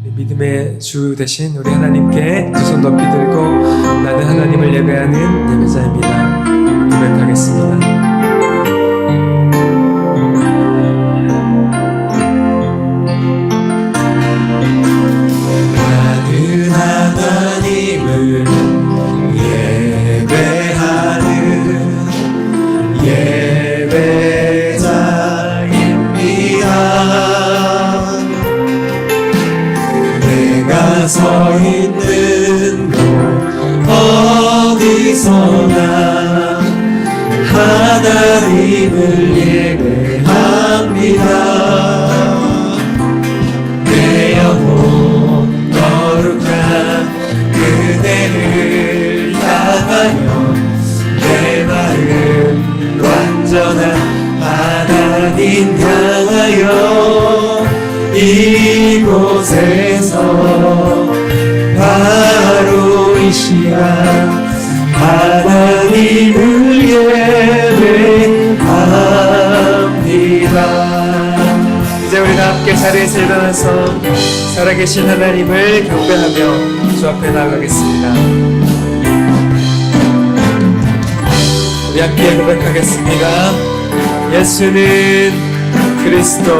믿음의 주 되신 우리 하나님께 두 손 높이 들고 나는 하나님을 예배하는 예배자입니다. 고백하겠습니다. 나는 하나님을 예배하는 예배자입니다. 내가 서 있는 곳 어디서나 하나님을 예배합니다. 내 영혼 거룩한 그대를 향하여 내 마음 완전한 하나님 향하여 이곳에서 바로 이 시간 하나님을 예배합니다. 이제 우리가 함께 자리에서 일어나서 살아계신 하나님을 경배하며 주 앞에 나아가겠습니다. 우리 함께 고백하겠습니다. 예수는 그리스도,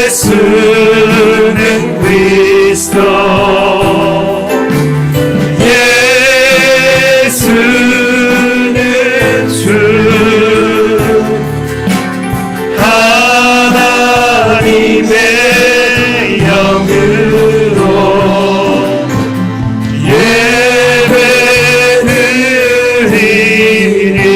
예수는 그리스도, 예수는 주, 하나님의 영으로 예배드리니.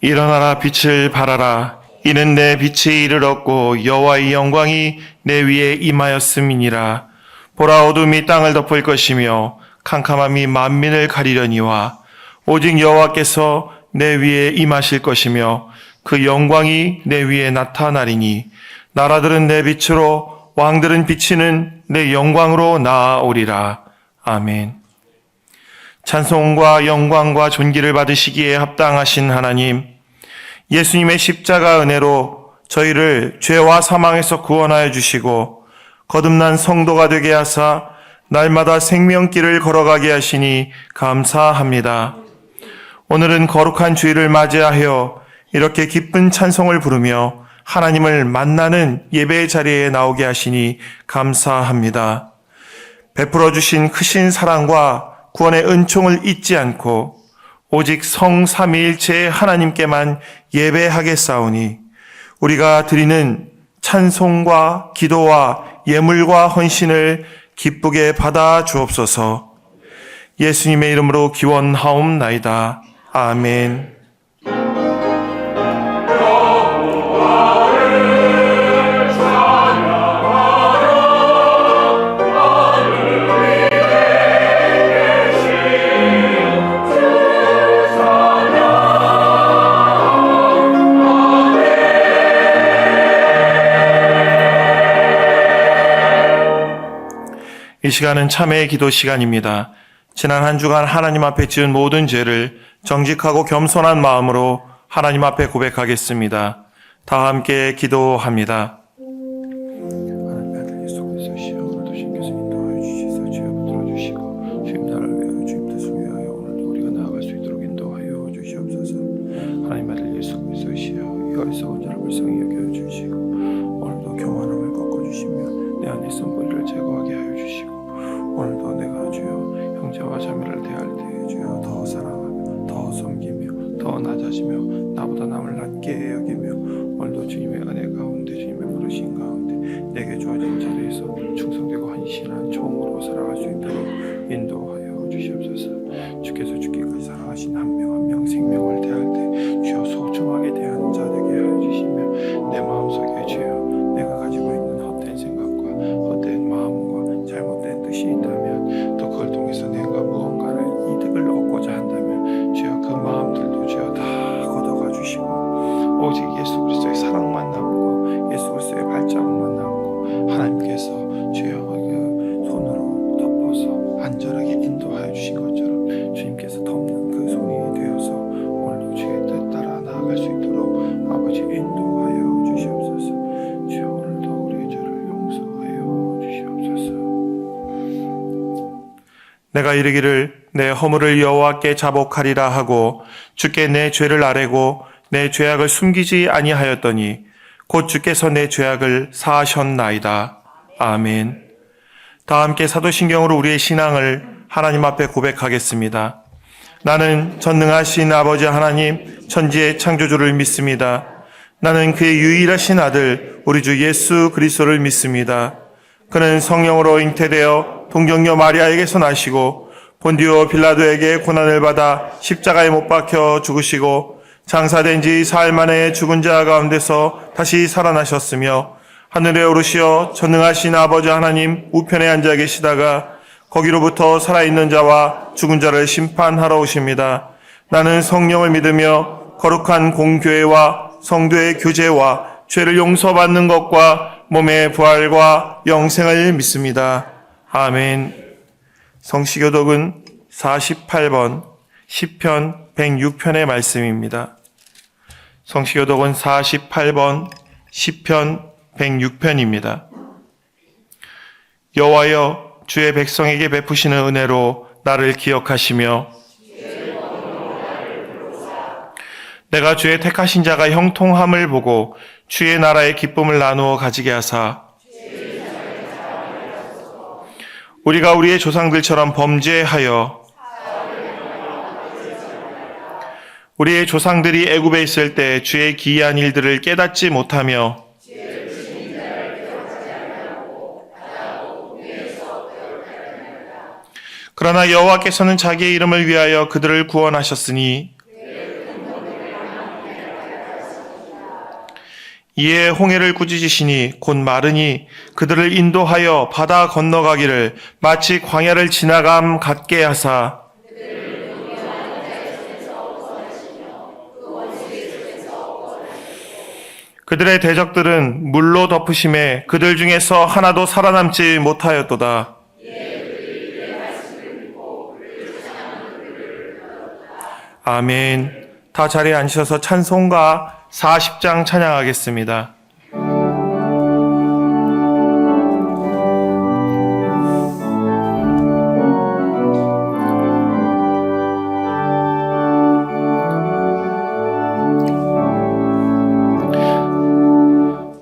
일어나라 빛을 발하라. 이는 내 빛이 이르렀고 여호와의 영광이 내 위에 임하였음이니라. 보라, 어둠이 땅을 덮을 것이며 캄캄함이 만민을 가리려니와 오직 여호와께서 내 위에 임하실 것이며 그 영광이 내 위에 나타나리니 나라들은 내 빛으로 왕들은 비치는 내 영광으로 나아오리라. 아멘. 찬송과 영광과 존귀를 받으시기에 합당하신 하나님, 예수님의 십자가 은혜로 저희를 죄와 사망에서 구원하여 주시고 거듭난 성도가 되게 하사 날마다 생명길을 걸어가게 하시니 감사합니다. 오늘은 거룩한 주일을 맞이하여 이렇게 기쁜 찬송을 부르며 하나님을 만나는 예배의 자리에 나오게 하시니 감사합니다. 베풀어 주신 크신 사랑과 구원의 은총을 잊지 않고 오직 성삼위일체의 하나님께만 예배하겠사오니 우리가 드리는 찬송과 기도와 예물과 헌신을 기쁘게 받아 주옵소서. 예수님의 이름으로 기원하옵나이다. 아멘. 이 시간은 참회의 기도 시간입니다. 지난 한 주간 하나님 앞에 지은 모든 죄를 정직하고 겸손한 마음으로 하나님 앞에 고백하겠습니다. 다 함께 기도합니다. 하나님 아들 예수 그리스도시여, 오늘도 주님께서 인도하여 주시사 죄를 붙들어 주시고 주님 나라를 위하여 주님 뜻을 위하여 오늘도 우리가 나아갈 수 있도록 인도하여 주시옵소서. 하나님 아들 예수 그리스도시여, 이 어리석은 자를 불쌍히 여겨 주시고 오늘도 교만함을 꺾어주시며 내 안에 있는 뿌리를 제거하게 하여 주시고 오늘도 내가 주여 형제와 자매를 대할 때 주여 더 사랑하며 더 섬기며 더 낮아지며 나보다 남을 낮게 여기며 오늘도 주님의 은혜 가운데 주님의 부르신 가운데 내게 주어진 자리에서 충성되고 헌신한 종으로 살아갈 수 있도록 인도하여 주시옵소서. 주께서 주께까지 사랑하신 한 명 한 명 생명을 대할 때 주여 소중하게 대하는 자 되게 하여 주시며 내 마음속에 주여 내가 가지고 있는 헛된 생각과 헛된 마음과 잘못된 뜻이 있다면 또 그걸 통해서 내가 무언가를 이득을 얻고자 한다면 주여 그 마음들도 주여 다 걷어가 주시고 오직 내가 이르기를 내 허물을 여호와께 자복하리라 하고 주께 내 죄를 아뢰고 내 죄악을 숨기지 아니하였더니 곧 주께서 내 죄악을 사하셨나이다. 아멘. 다 함께 사도신경으로 우리의 신앙을 하나님 앞에 고백하겠습니다. 나는 전능하신 아버지 하나님 천지의 창조주를 믿습니다. 나는 그의 유일하신 아들 우리 주 예수 그리스도를 믿습니다. 그는 성령으로 잉태되어 동정녀 마리아에게서 나시고 본디오 빌라도에게 고난을 받아 십자가에 못 박혀 죽으시고 장사된 지 사흘 만에 죽은 자 가운데서 다시 살아나셨으며 하늘에 오르시어 전능하신 아버지 하나님 우편에 앉아 계시다가 거기로부터 살아있는 자와 죽은 자를 심판하러 오십니다. 나는 성령을 믿으며 거룩한 공교회와 성도의 교제와 죄를 용서받는 것과 몸의 부활과 영생을 믿습니다. 아멘. 성시교독은 48번 시편 106편의 말씀입니다. 성시교독은 48번 시편 106편입니다. 여호와여 주의 백성에게 베푸시는 은혜로 나를 기억하시며 내가 주의 택하신 자가 형통함을 보고 주의 나라의 기쁨을 나누어 가지게 하사 우리가 우리의 조상들처럼 범죄하여 우리의 조상들이 애굽에 있을 때 주의 기이한 일들을 깨닫지 못하며 그러나 여호와께서는 자기의 이름을 위하여 그들을 구원하셨으니 이에 홍해를 꾸짖으시니 곧 마르니 그들을 인도하여 바다 건너가기를 마치 광야를 지나감 같게 하사 그들의 대적들은 물로 덮으심에 그들 중에서 하나도 살아남지 못하였도다. 아멘. 다 자리에 앉으셔서 찬송가 40장 찬양하겠습니다.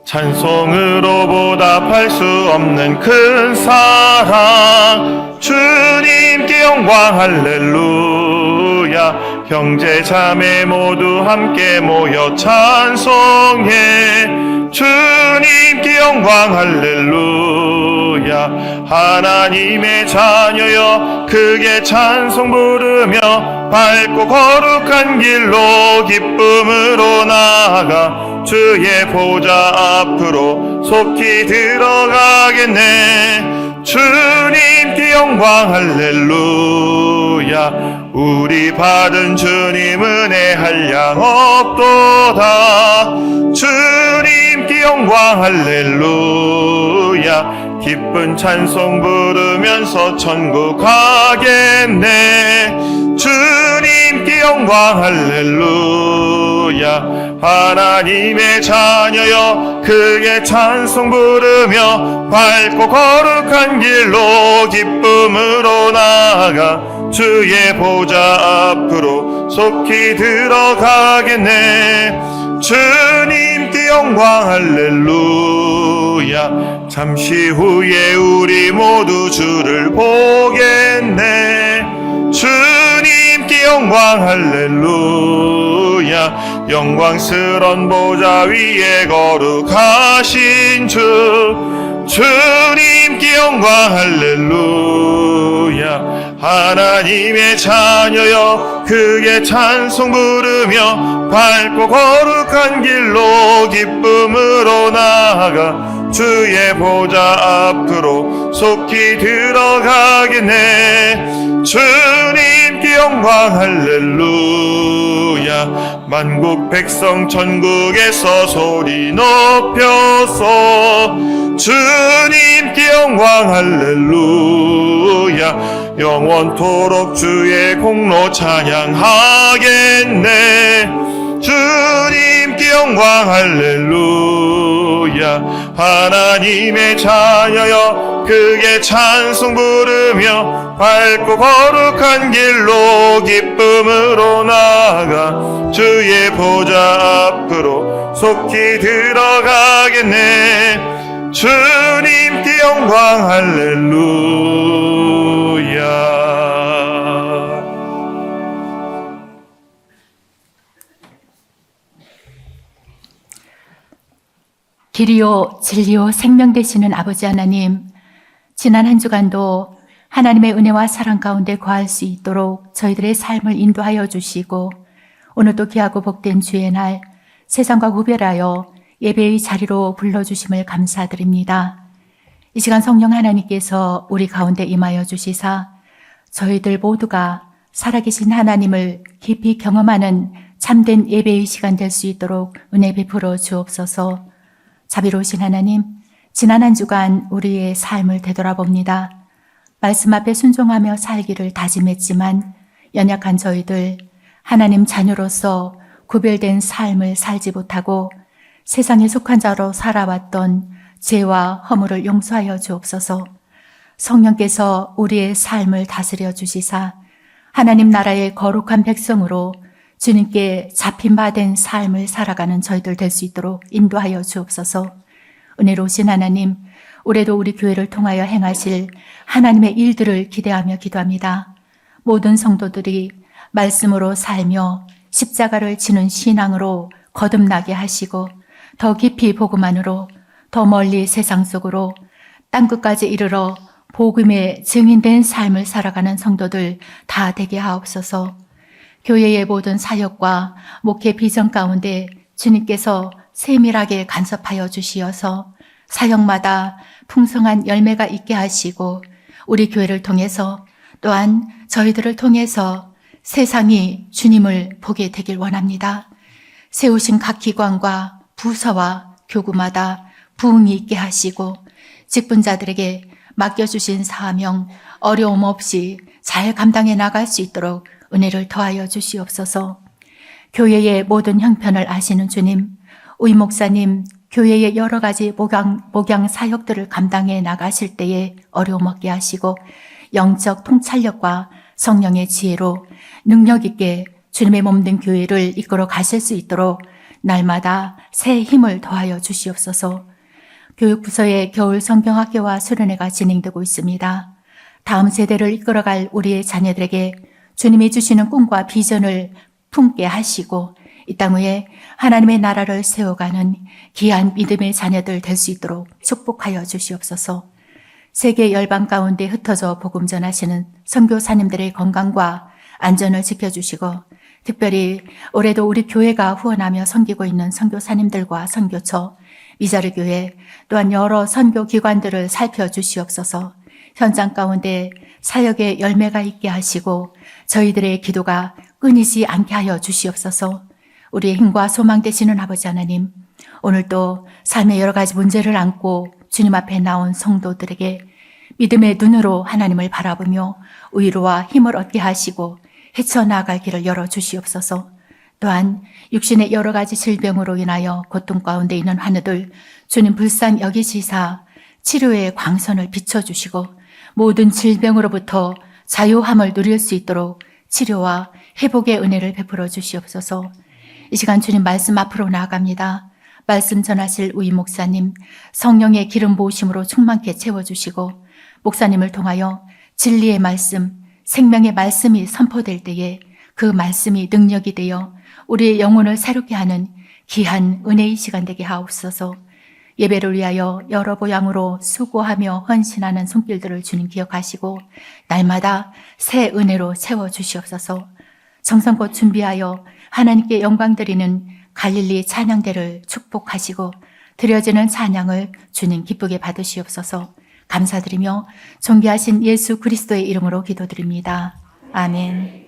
찬송으로 보답할 수 없는 큰 사랑 주님께 영광 할렐루야. 형제 자매 모두 함께 모여 찬송해 주님께 영광 할렐루야. 하나님의 자녀여 크게 찬송 부르며 밝고 거룩한 길로 기쁨으로 나아가 주의 보좌 앞으로 속히 들어가겠네. 주님께 영광 할렐루야. 우리 받은 주님 은혜 한량 없도다. 주님께 영광 할렐루야. 기쁜 찬송 부르면서 천국 가겠네. 주님께 영광 할렐루야. 하나님의 자녀여 크게 찬송 부르며 밝고 거룩한 길로 기쁨으로 나아가 주의 보좌 앞으로 속히 들어가겠네. 주님께 영광 할렐루야. 잠시 후에 우리 모두 주를 보겠네. 주님께 영광 할렐루야. 영광스런 보좌 위에 거룩하신 주님께 영광 할렐루야. 하나님의 자녀여 크게 찬송 부르며 밝고 거룩한 길로 기쁨으로 나아가 주의 보좌 앞으로 속히 들어가겠네. 주님께 영광 할렐루야. 만국 백성 천국에서 소리 높여서 주님께 영광 할렐루야. 영원토록 주의 공로 찬양하겠네. 주님께 주님께 영광 할렐루야. 하나님의 자녀여 크게 찬송 부르며 밝고 거룩한 길로 기쁨으로 나아가 주의 보좌 앞으로 속히 들어가겠네. 주님께 영광 할렐루야. 길이요 진리요 생명 되시는 아버지 하나님, 지난 한 주간도 하나님의 은혜와 사랑 가운데 거할 수 있도록 저희들의 삶을 인도하여 주시고, 오늘도 귀하고 복된 주의 날 세상과 구별하여 예배의 자리로 불러주심을 감사드립니다. 이 시간 성령 하나님께서 우리 가운데 임하여 주시사 저희들 모두가 살아계신 하나님을 깊이 경험하는 참된 예배의 시간 될 수 있도록 은혜 베풀어 주옵소서. 자비로우신 하나님, 지난 한 주간 우리의 삶을 되돌아봅니다. 말씀 앞에 순종하며 살기를 다짐했지만 연약한 저희들, 하나님 자녀로서 구별된 삶을 살지 못하고 세상에 속한 자로 살아왔던 죄와 허물을 용서하여 주옵소서. 성령께서 우리의 삶을 다스려 주시사 하나님 나라의 거룩한 백성으로 주님께 잡힌 바 된 삶을 살아가는 저희들 될 수 있도록 인도하여 주옵소서. 은혜로우신 하나님, 올해도 우리 교회를 통하여 행하실 하나님의 일들을 기대하며 기도합니다. 모든 성도들이 말씀으로 살며 십자가를 지는 신앙으로 거듭나게 하시고 더 깊이 복음만으로 더 멀리 세상 속으로 땅끝까지 이르러 복음의 증인된 삶을 살아가는 성도들 다 되게 하옵소서. 교회의 모든 사역과 목회 비전 가운데 주님께서 세밀하게 간섭하여 주시어서 사역마다 풍성한 열매가 있게 하시고 우리 교회를 통해서 또한 저희들을 통해서 세상이 주님을 보게 되길 원합니다. 세우신 각 기관과 부서와 교구마다 부흥이 있게 하시고 직분자들에게 맡겨주신 사명 어려움 없이 잘 감당해 나갈 수 있도록 은혜를 더하여 주시옵소서. 교회의 모든 형편을 아시는 주님, 우리 목사님 교회의 여러 가지 목양 사역들을 감당해 나가실 때에 어려움 없게 하시고 영적 통찰력과 성령의 지혜로 능력 있게 주님의 몸된 교회를 이끌어 가실 수 있도록 날마다 새 힘을 더하여 주시옵소서. 교육부서의 겨울 성경학교와 수련회가 진행되고 있습니다. 다음 세대를 이끌어갈 우리의 자녀들에게 주님이 주시는 꿈과 비전을 품게 하시고 이 땅 위에 하나님의 나라를 세워가는 귀한 믿음의 자녀들 될 수 있도록 축복하여 주시옵소서. 세계 열방 가운데 흩어져 복음 전하시는 선교사님들의 건강과 안전을 지켜주시고 특별히 올해도 우리 교회가 후원하며 섬기고 있는 선교사님들과 선교처, 미자르 교회 또한 여러 선교기관들을 살펴주시옵소서. 현장 가운데 사역의 열매가 있게 하시고 저희들의 기도가 끊이지 않게 하여 주시옵소서. 우리의 힘과 소망 되시는 아버지 하나님, 오늘도 삶의 여러 가지 문제를 안고 주님 앞에 나온 성도들에게 믿음의 눈으로 하나님을 바라보며 위로와 힘을 얻게 하시고 헤쳐나갈 길을 열어주시옵소서. 또한 육신의 여러 가지 질병으로 인하여 고통 가운데 있는 환우들 주님 불쌍히 여기시사 치료의 광선을 비춰주시고 모든 질병으로부터 자유함을 누릴 수 있도록 치료와 회복의 은혜를 베풀어 주시옵소서. 이 시간 주님 말씀 앞으로 나아갑니다. 말씀 전하실 우리 목사님 성령의 기름 부으심으로 충만케 채워주시고 목사님을 통하여 진리의 말씀, 생명의 말씀이 선포될 때에 그 말씀이 능력이 되어 우리의 영혼을 새롭게 하는 귀한 은혜의 시간 되게 하옵소서. 예배를 위하여 여러 보양으로 수고하며 헌신하는 손길들을 주님 기억하시고 날마다 새 은혜로 채워주시옵소서. 정성껏 준비하여 하나님께 영광 드리는 갈릴리 찬양대를 축복하시고 드려지는 찬양을 주님 기쁘게 받으시옵소서. 감사드리며 존귀하신 예수 그리스도의 이름으로 기도드립니다. 아멘.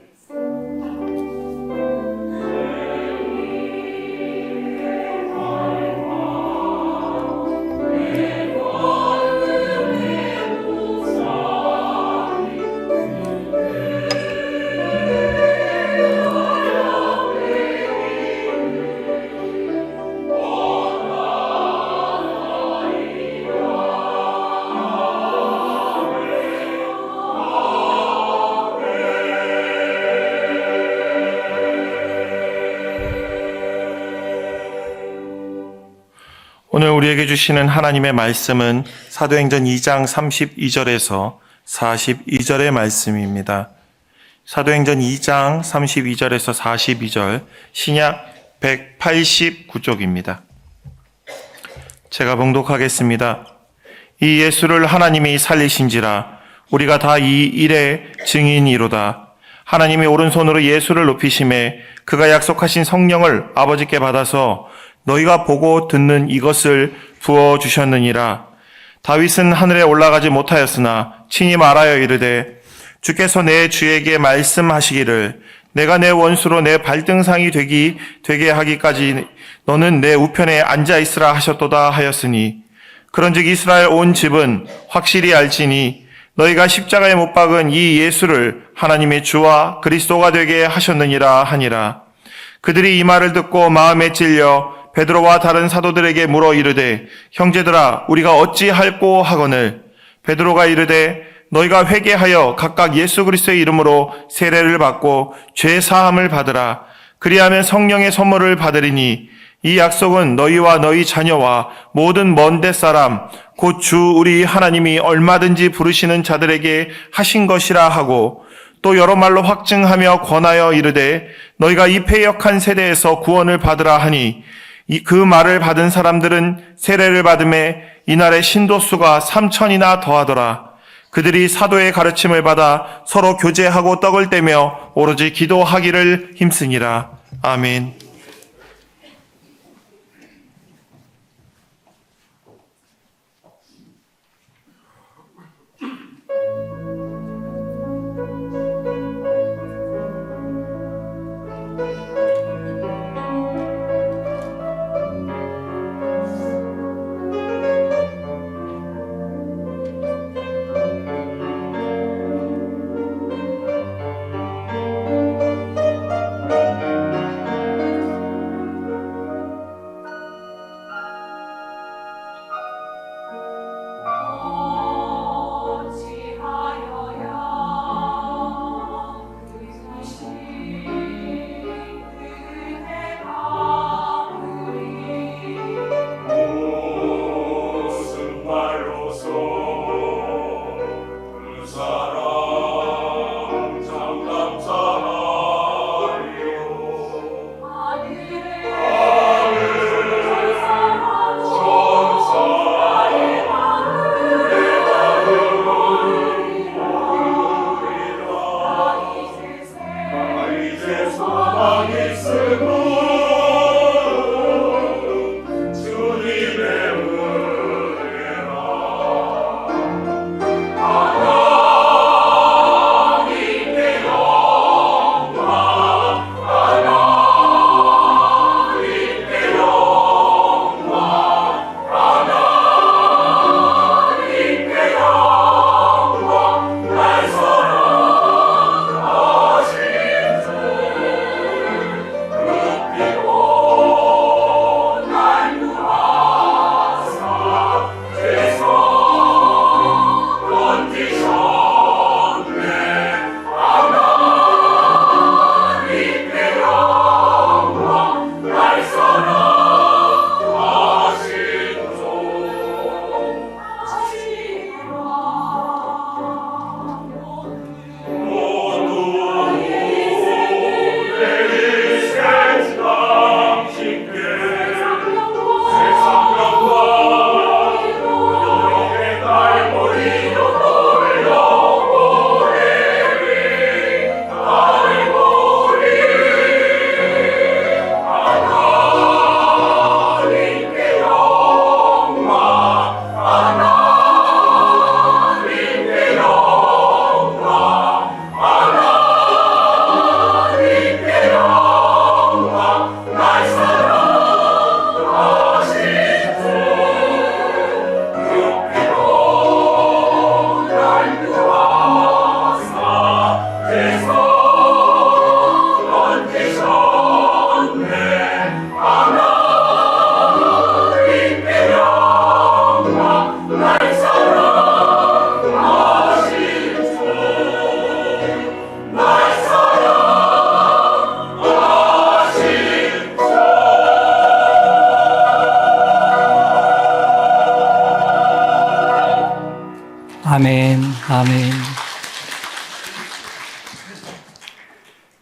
오늘 우리에게 주시는 하나님의 말씀은 사도행전 2장 32절에서 42절의 말씀입니다. 사도행전 2장 32절에서 42절, 신약 189쪽입니다. 제가 봉독하겠습니다. 이 예수를 하나님이 살리신지라 우리가 다 이 일의 증인이로다. 하나님이 오른손으로 예수를 높이심에 그가 약속하신 성령을 아버지께 받아서 너희가 보고 듣는 이것을 부어주셨느니라. 다윗은 하늘에 올라가지 못하였으나 친히 말하여 이르되 주께서 내 주에게 말씀하시기를 내가 내 원수로 내 발등상이 되게 하기까지 너는 내 우편에 앉아있으라 하셨도다 하였으니 그런즉 이스라엘 온 집은 확실히 알지니 너희가 십자가에 못 박은 이 예수를 하나님의 주와 그리스도가 되게 하셨느니라 하니라. 그들이 이 말을 듣고 마음에 찔려 베드로와 다른 사도들에게 물어 이르되 형제들아 우리가 어찌할꼬 하거늘 베드로가 이르되 너희가 회개하여 각각 예수 그리스도의 이름으로 세례를 받고 죄 사함을 받으라. 그리하면 성령의 선물을 받으리니 이 약속은 너희와 너희 자녀와 모든 먼데 사람 곧 주 우리 하나님이 얼마든지 부르시는 자들에게 하신 것이라 하고 또 여러 말로 확증하며 권하여 이르되 너희가 이 패역한 세대에서 구원을 받으라 하니 그 말을 받은 사람들은 세례를 받음에 이날의 신도수가 3,000이나 더하더라. 그들이 사도의 가르침을 받아 서로 교제하고 떡을 떼며 오로지 기도하기를 힘쓰니라. 아멘.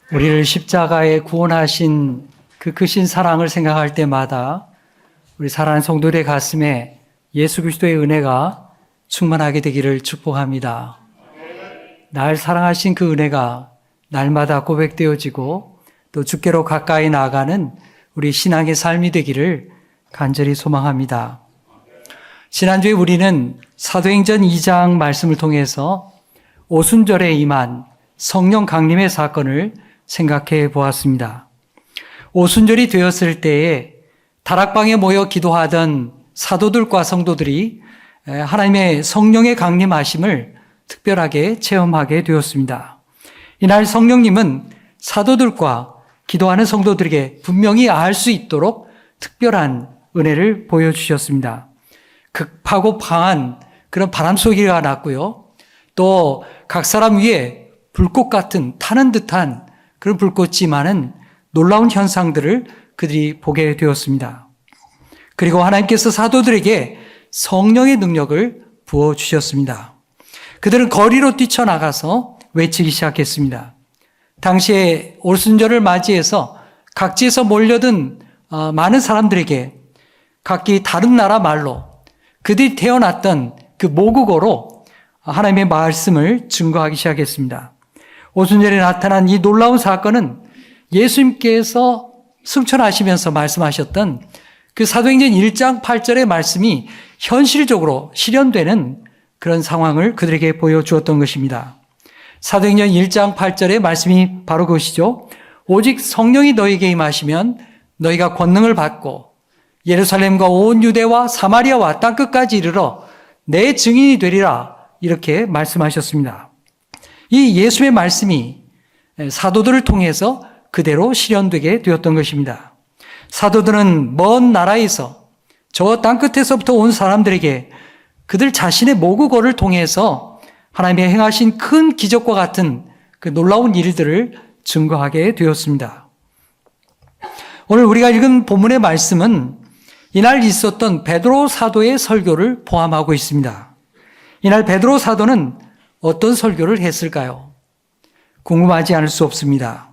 우리를 십자가에 구원하신 그 크신 사랑을 생각할 때마다 우리 사랑하는 성도들의 가슴에 예수 그리스도의 은혜가 충만하게 되기를 축복합니다. 날 사랑하신 그 은혜가 날마다 고백되어지고 또 주께로 가까이 나아가는 우리 신앙의 삶이 되기를 간절히 소망합니다. 지난주에 우리는 사도행전 2장 말씀을 통해서 오순절에 임한 성령 강림의 사건을 생각해 보았습니다. 오순절이 되었을 때에 다락방에 모여 기도하던 사도들과 성도들이 하나님의 성령의 강림하심을 특별하게 체험하게 되었습니다. 이날 성령님은 사도들과 기도하는 성도들에게 분명히 알 수 있도록 특별한 은혜를 보여주셨습니다. 급하고 강한 그런 바람 소리가 났고요. 또 각 사람 위에 불꽃 같은 타는 듯한 그런 불꽃이 많은 놀라운 현상들을 그들이 보게 되었습니다. 그리고 하나님께서 사도들에게 성령의 능력을 부어주셨습니다. 그들은 거리로 뛰쳐나가서 외치기 시작했습니다. 당시에 오순절을 맞이해서 각지에서 몰려든 많은 사람들에게 각기 다른 나라 말로 그들이 태어났던 그 모국어로 하나님의 말씀을 증거하기 시작했습니다. 오순절에 나타난 이 놀라운 사건은 예수님께서 승천하시면서 말씀하셨던 그 사도행전 1장 8절의 말씀이 현실적으로 실현되는 그런 상황을 그들에게 보여주었던 것입니다. 사도행전 1장 8절의 말씀이 바로 그것이죠. 오직 성령이 너희에게 임하시면 너희가 권능을 받고 예루살렘과 온 유대와 사마리아와 땅끝까지 이르러 내 증인이 되리라, 이렇게 말씀하셨습니다. 이 예수의 말씀이 사도들을 통해서 그대로 실현되게 되었던 것입니다. 사도들은 먼 나라에서 저 땅끝에서부터 온 사람들에게 그들 자신의 모국어를 통해서 하나님의 행하신 큰 기적과 같은 그 놀라운 일들을 증거하게 되었습니다. 오늘 우리가 읽은 본문의 말씀은 이날 있었던 베드로 사도의 설교를 포함하고 있습니다. 이날 베드로 사도는 어떤 설교를 했을까요? 궁금하지 않을 수 없습니다.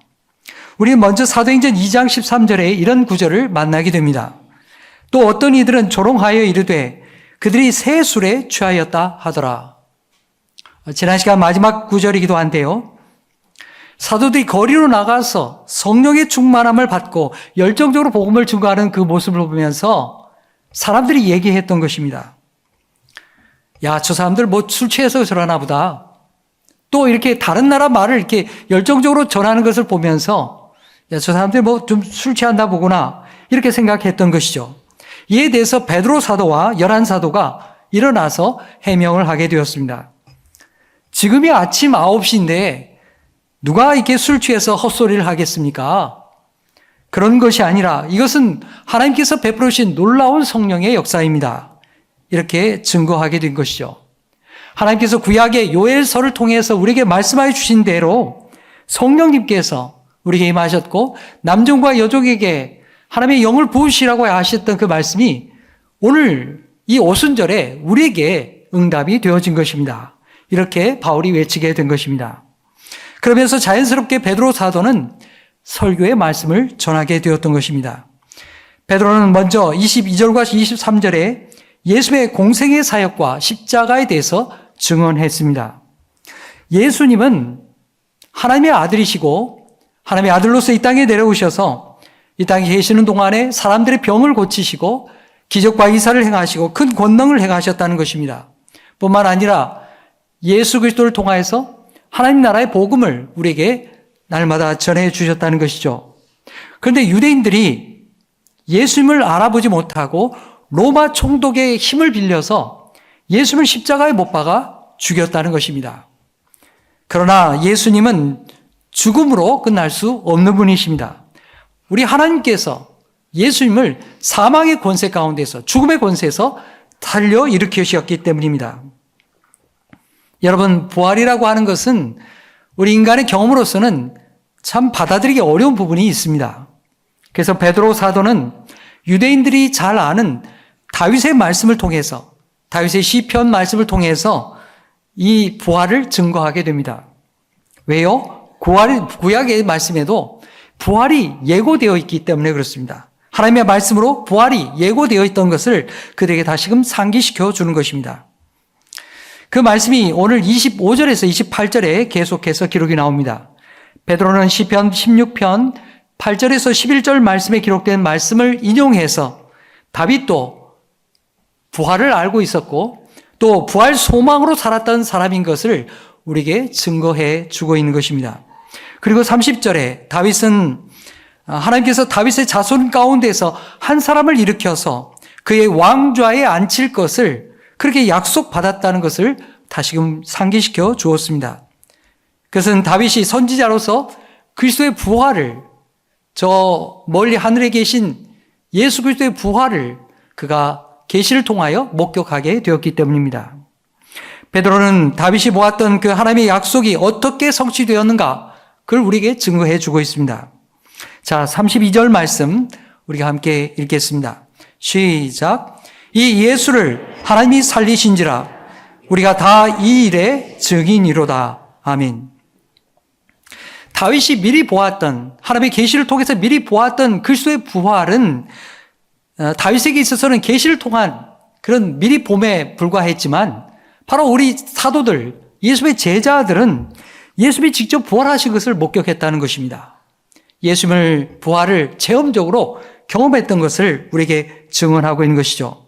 우리 먼저 사도행전 2장 13절에 이런 구절을 만나게 됩니다. 또 어떤 이들은 조롱하여 이르되 그들이 새 술에 취하였다 하더라. 지난 시간 마지막 구절이기도 한데요. 사도들이 거리로 나가서 성령의 충만함을 받고 열정적으로 복음을 증거하는 그 모습을 보면서 사람들이 얘기했던 것입니다. 야, 저 사람들 뭐 술 취해서 저러나 보다. 또 이렇게 다른 나라 말을 이렇게 열정적으로 전하는 것을 보면서 야, 저 사람들 뭐 좀 술 취한다 보구나, 이렇게 생각했던 것이죠. 이에 대해서 베드로 사도와 열한 사도가 일어나서 해명을 하게 되었습니다. 지금이 아침 9시인데 누가 이렇게 술 취해서 헛소리를 하겠습니까? 그런 것이 아니라 이것은 하나님께서 베풀으신 놀라운 성령의 역사입니다. 이렇게 증거하게 된 것이죠. 하나님께서 구약의 요엘서를 통해서 우리에게 말씀하여 주신 대로 성령님께서 우리에게 임하셨고 남종과 여종에게 하나님의 영을 부으시라고 하셨던 그 말씀이 오늘 이 오순절에 우리에게 응답이 되어진 것입니다. 이렇게 바울이 외치게 된 것입니다. 그러면서 자연스럽게 베드로 사도는 설교의 말씀을 전하게 되었던 것입니다. 베드로는 먼저 22절과 23절에 예수의 공생의 사역과 십자가에 대해서 증언했습니다. 예수님은 하나님의 아들이시고 하나님의 아들로서 이 땅에 내려오셔서 이 땅에 계시는 동안에 사람들의 병을 고치시고 기적과 이사를 행하시고 큰 권능을 행하셨다는 것입니다. 뿐만 아니라 예수 그리스도를 통하여서 하나님 나라의 복음을 우리에게 날마다 전해 주셨다는 것이죠. 그런데 유대인들이 예수님을 알아보지 못하고 로마 총독의 힘을 빌려서 예수님을 십자가에 못 박아 죽였다는 것입니다. 그러나 예수님은 죽음으로 끝날 수 없는 분이십니다. 우리 하나님께서 예수님을 사망의 권세 가운데서, 죽음의 권세에서 살려 일으키셨기 때문입니다. 여러분, 부활이라고 하는 것은 우리 인간의 경험으로서는 참 받아들이기 어려운 부분이 있습니다. 그래서 베드로 사도는 유대인들이 잘 아는 다윗의 말씀을 통해서, 다윗의 시편 말씀을 통해서 이 부활을 증거하게 됩니다. 왜요? 구약의 말씀에도 부활이 예고되어 있기 때문에 그렇습니다. 하나님의 말씀으로 부활이 예고되어 있던 것을 그들에게 다시금 상기시켜 주는 것입니다. 그 말씀이 오늘 25절에서 28절에 계속해서 기록이 나옵니다. 베드로는 시편 16편 8절에서 11절 말씀에 기록된 말씀을 인용해서 다윗도 부활을 알고 있었고 또 부활 소망으로 살았던 사람인 것을 우리에게 증거해 주고 있는 것입니다. 그리고 30절에 다윗은 하나님께서 다윗의 자손 가운데서 한 사람을 일으켜서 그의 왕좌에 앉힐 것을 그렇게 약속받았다는 것을 다시금 상기시켜 주었습니다. 그것은 다윗이 선지자로서 그리스도의 부활을 저 멀리 하늘에 계신 예수 그리스도의 부활을 그가 계시를 통하여 목격하게 되었기 때문입니다. 베드로는 다윗이 보았던 그 하나님의 약속이 어떻게 성취되었는가 그걸 우리에게 증거해 주고 있습니다. 자, 32절 말씀 우리가 함께 읽겠습니다. 시작. 이 예수를 하나님이 살리신지라 우리가 다 이 일의 증인이로다. 아멘. 다윗이 미리 보았던 하나님의 계시를 통해서 미리 보았던 그리스도의 부활은 다윗에게 있어서는 계시를 통한 그런 미리 봄에 불과했지만 바로 우리 사도들, 예수의 제자들은 예수님이 직접 부활하신 것을 목격했다는 것입니다. 예수님을 부활을 체험적으로 경험했던 것을 우리에게 증언하고 있는 것이죠.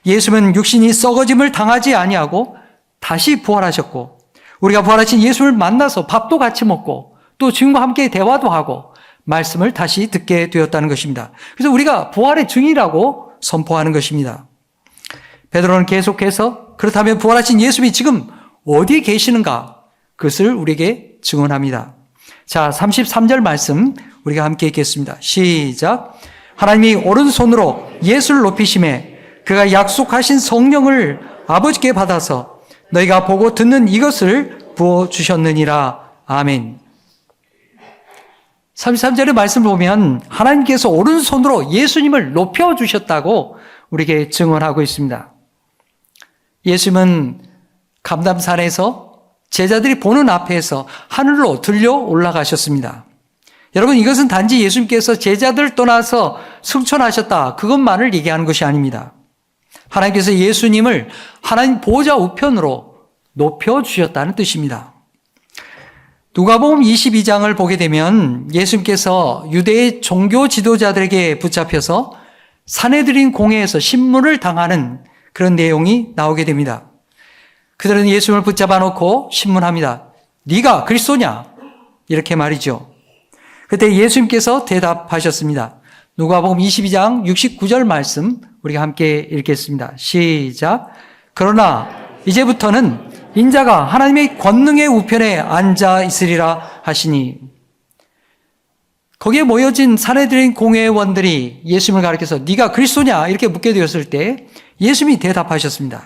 예수님은 육신이 썩어짐을 당하지 아니하고 다시 부활하셨고 우리가 부활하신 예수님을 만나서 밥도 같이 먹고 또 주님과 함께 대화도 하고 말씀을 다시 듣게 되었다는 것입니다. 그래서 우리가 부활의 증인이라고 선포하는 것입니다. 베드로는 계속해서 그렇다면 부활하신 예수님이 지금 어디에 계시는가 그것을 우리에게 증언합니다. 자, 33절 말씀 우리가 함께 읽겠습니다. 시작. 하나님이 오른손으로 예수를 높이심에 그가 약속하신 성령을 아버지께 받아서 너희가 보고 듣는 이것을 부어주셨느니라. 아멘. 33절의 말씀을 보면 하나님께서 오른손으로 예수님을 높여주셨다고 우리에게 증언하고 있습니다. 예수님은 감람산에서 제자들이 보는 앞에서 하늘로 들려 올라가셨습니다. 여러분, 이것은 단지 예수님께서 제자들 떠나서 승천하셨다 그것만을 얘기하는 것이 아닙니다. 하나님께서 예수님을 하나님 보좌 우편으로 높여주셨다는 뜻입니다. 누가복음 22장을 보게 되면 예수님께서 유대의 종교 지도자들에게 붙잡혀서 산헤드린 공회에서 신문을 당하는 그런 내용이 나오게 됩니다. 그들은 예수님을 붙잡아 놓고 신문합니다. 네가 그리스도냐? 이렇게 말이죠. 그때 예수님께서 대답하셨습니다. 누가복음 22장 69절 말씀 우리가 함께 읽겠습니다. 시작. 그러나 이제부터는 인자가 하나님의 권능의 우편에 앉아 있으리라 하시니. 거기에 모여진 산헤드린 공회원들이 예수님을 가리켜서 네가 그리스도냐 이렇게 묻게 되었을 때 예수님이 대답하셨습니다.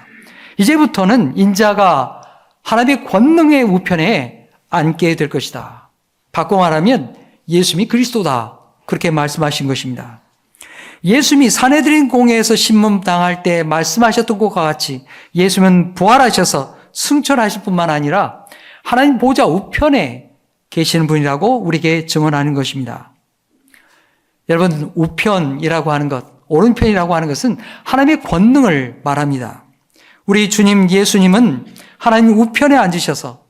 이제부터는 인자가 하나님의 권능의 우편에 앉게 될 것이다. 바꿔 말하면 예수님이 그리스도다. 그렇게 말씀하신 것입니다. 예수님이 산헤드린 공회에서 신문당할 때 말씀하셨던 것과 같이 예수님은 부활하셔서 승천하실 뿐만 아니라 하나님 보좌 우편에 계시는 분이라고 우리에게 증언하는 것입니다. 여러분, 우편이라고 하는 것, 오른편이라고 하는 것은 하나님의 권능을 말합니다. 우리 주님 예수님은 하나님 우편에 앉으셔서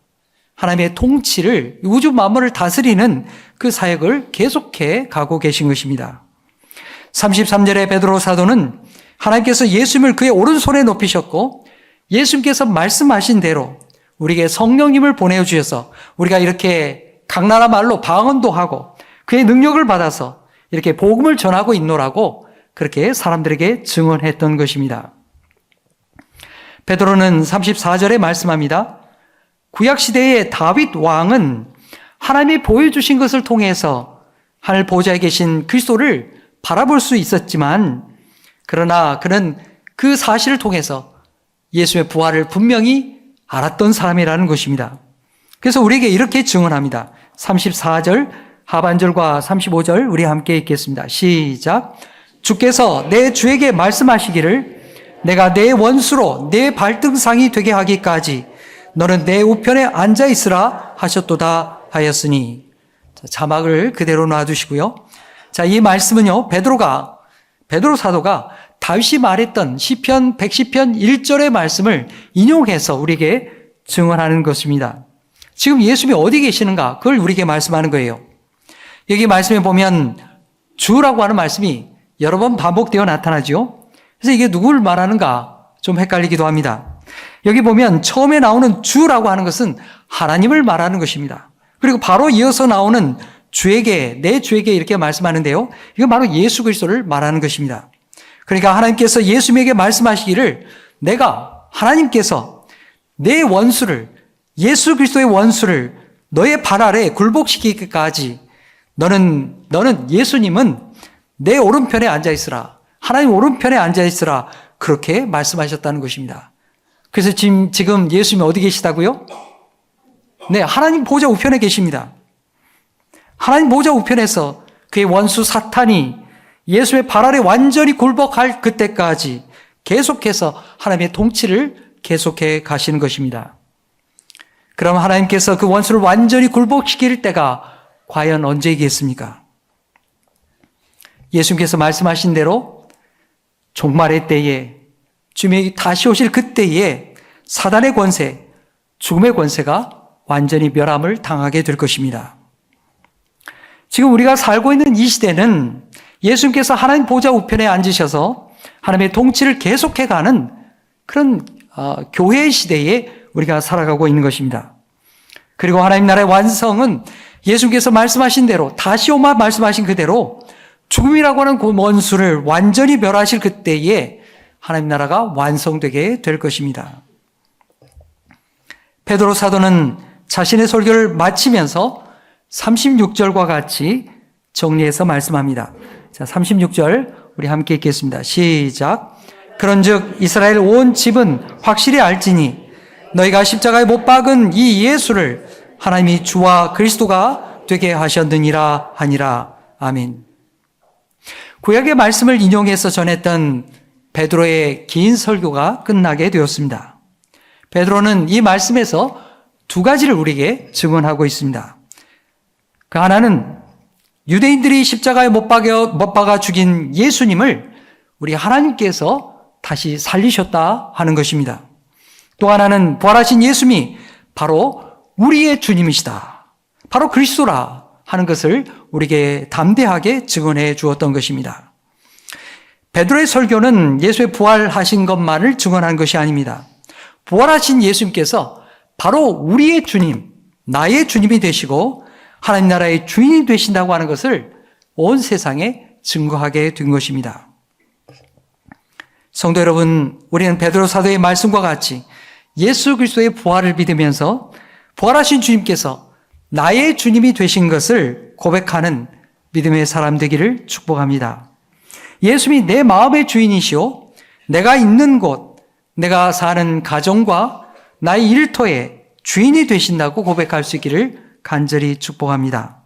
하나님의 통치를, 우주 만물을 다스리는 그 사역을 계속해 가고 계신 것입니다. 33절의 베드로 사도는 하나님께서 예수님을 그의 오른손에 높이셨고 예수님께서 말씀하신 대로 우리에게 성령님을 보내주셔서 우리가 이렇게 각 나라 말로 방언도 하고 그의 능력을 받아서 이렇게 복음을 전하고 있노라고 그렇게 사람들에게 증언했던 것입니다. 베드로는 34절에 말씀합니다. 구약시대의 다윗 왕은 하나님이 보여주신 것을 통해서 하늘 보좌에 계신 그리스도를 바라볼 수 있었지만 그러나 그는 그 사실을 통해서 예수의 부활을 분명히 알았던 사람이라는 것입니다. 그래서 우리에게 이렇게 증언합니다. 34절 하반절과 35절 우리 함께 읽겠습니다. 시작. 주께서 내 주에게 말씀하시기를 내가 내 원수로 내 발등상이 되게 하기까지 너는 내 우편에 앉아 있으라 하셨도다 하였으니. 자, 자막을 그대로 놔두시고요. 자, 이 말씀은요, 베드로 사도가 다윗이 말했던 시편 110편 1절의 말씀을 인용해서 우리에게 증언하는 것입니다. 지금 예수님이 어디 계시는가? 그걸 우리에게 말씀하는 거예요. 여기 말씀에 보면 주라고 하는 말씀이 여러 번 반복되어 나타나죠. 그래서 이게 누구를 말하는가 좀 헷갈리기도 합니다. 여기 보면 처음에 나오는 주라고 하는 것은 하나님을 말하는 것입니다. 그리고 바로 이어서 나오는 주에게, 내 주에게 이렇게 말씀하는데요. 이건 바로 예수 그리스도를 말하는 것입니다. 그러니까 하나님께서 예수님에게 말씀하시기를 하나님께서 내 원수를, 예수 그리스도의 원수를 너의 발 아래 굴복시키기까지 너는 예수님은 내 오른편에 앉아 있으라. 하나님 오른편에 앉아 있으라. 그렇게 말씀하셨다는 것입니다. 그래서 지금 예수님이 어디 계시다고요? 네, 하나님 보좌 우편에 계십니다. 하나님 보좌 우편에서 그의 원수 사탄이 예수의 발 아래 완전히 굴복할 그때까지 계속해서 하나님의 통치를 계속해 가시는 것입니다. 그럼 하나님께서 그 원수를 완전히 굴복시킬 때가 과연 언제이겠습니까? 예수님께서 말씀하신 대로 종말의 때에, 주님이 다시 오실 그때에 사단의 권세, 죽음의 권세가 완전히 멸함을 당하게 될 것입니다. 지금 우리가 살고 있는 이 시대는 예수님께서 하나님 보좌 우편에 앉으셔서 하나님의 통치를 계속해가는 그런 교회의 시대에 우리가 살아가고 있는 것입니다. 그리고 하나님 나라의 완성은 예수님께서 말씀하신 대로, 다시 오마 말씀하신 그대로 죽음이라고 하는 그 원수를 완전히 멸하실 그때에 하나님 나라가 완성되게 될 것입니다. 베드로 사도는 자신의 설교를 마치면서 36절과 같이 정리해서 말씀합니다. 자, 36절 우리 함께 읽겠습니다. 시작. 그런즉 이스라엘 온 집은 확실히 알지니 너희가 십자가에 못 박은 이 예수를 하나님이 주와 그리스도가 되게 하셨느니라 하니라. 아멘. 구약의 말씀을 인용해서 전했던 베드로의 긴 설교가 끝나게 되었습니다. 베드로는 이 말씀에서 두 가지를 우리에게 증언하고 있습니다. 그 하나는 유대인들이 십자가에 못 박아 죽인 예수님을 우리 하나님께서 다시 살리셨다 하는 것입니다. 또 하나는 부활하신 예수님이 바로 우리의 주님이시다. 바로 그리스도라 하는 것을 우리에게 담대하게 증언해 주었던 것입니다. 베드로의 설교는 예수의 부활하신 것만을 증언한 것이 아닙니다. 부활하신 예수님께서 바로 우리의 주님, 나의 주님이 되시고 하나님 나라의 주인이 되신다고 하는 것을 온 세상에 증거하게 된 것입니다. 성도 여러분, 우리는 베드로 사도의 말씀과 같이 예수 그리스도의 부활을 믿으면서 부활하신 주님께서 나의 주님이 되신 것을 고백하는 믿음의 사람 되기를 축복합니다. 예수님이 내 마음의 주인이시오, 내가 있는 곳, 내가 사는 가정과 나의 일터의 주인이 되신다고 고백할 수 있기를 간절히 축복합니다.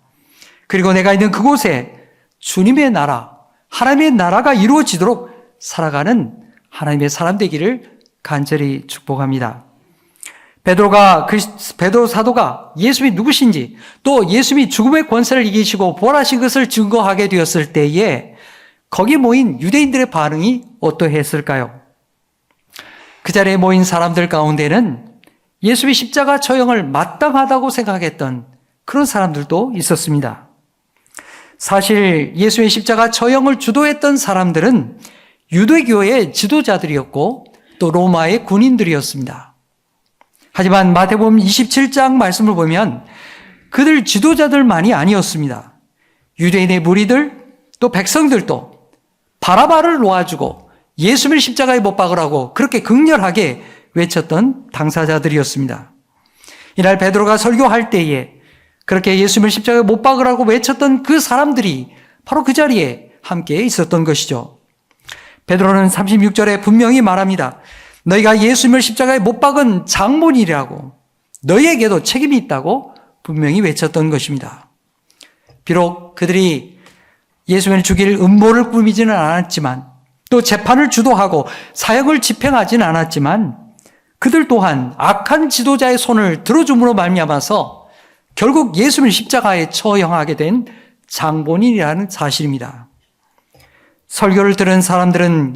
그리고 내가 있는 그곳에 주님의 나라, 하나님의 나라가 이루어지도록 살아가는 하나님의 사람 되기를 간절히 축복합니다. 베드로 사도가 예수님이 누구신지, 또 예수님이 죽음의 권세를 이기시고 부활하신 것을 증거하게 되었을 때에 거기 모인 유대인들의 반응이 어떠했을까요? 그 자리에 모인 사람들 가운데는 예수의 십자가 처형을 마땅하다고 생각했던 그런 사람들도 있었습니다. 사실 예수의 십자가 처형을 주도했던 사람들은 유대교의 지도자들이었고 또 로마의 군인들이었습니다. 하지만 마태복음 27장 말씀을 보면 그들 지도자들만이 아니었습니다. 유대인의 무리들 또 백성들도 바라바를 놓아주고 예수를 십자가에 못 박으라고 그렇게 극렬하게 외쳤던 당사자들이었습니다. 이날 베드로가 설교할 때에 그렇게 예수를 십자가에 못 박으라고 외쳤던 그 사람들이 바로 그 자리에 함께 있었던 것이죠. 베드로는 36절에 분명히 말합니다. 너희가 예수님을 십자가에 못 박은 장본이라고, 너희에게도 책임이 있다고 분명히 외쳤던 것입니다. 비록 그들이 예수님을 죽일 음모를 꾸미지는 않았지만, 또 재판을 주도하고 사형을 집행하지는 않았지만, 그들 또한 악한 지도자의 손을 들어줌으로 말미암아서 결국 예수님을 십자가에 처형하게 된 장본인이라는 사실입니다. 설교를 들은 사람들은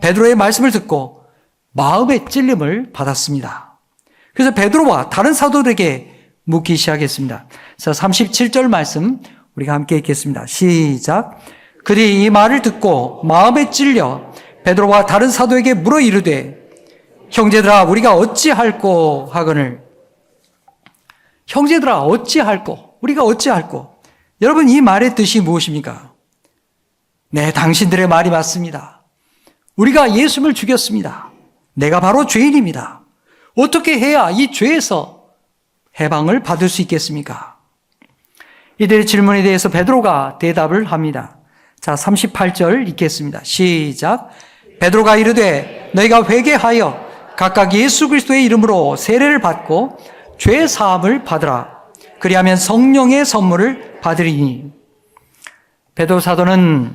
베드로의 말씀을 듣고 마음의 찔림을 받았습니다. 그래서 베드로와 다른 사도들에게 묻기 시작했습니다. 자, 37절 말씀 우리가 함께 읽겠습니다. 시작. 그들이 이 말을 듣고 마음에 찔려 베드로와 다른 사도에게 물어 이르되 형제들아 우리가 어찌할꼬 하거늘. 형제들아 어찌할꼬, 우리가 어찌할꼬. 여러분, 이 말의 뜻이 무엇입니까? 네, 당신들의 말이 맞습니다. 우리가 예수님을 죽였습니다. 내가 바로 죄인입니다. 어떻게 해야 이 죄에서 해방을 받을 수 있겠습니까? 이들의 질문에 대해서 베드로가 대답을 합니다. 자, 38절 읽겠습니다. 시작. 베드로가 이르되 너희가 회개하여 각각 예수 그리스도의 이름으로 세례를 받고 죄 사함을 받으라. 그리하면 성령의 선물을 받으리니. 베드로 사도는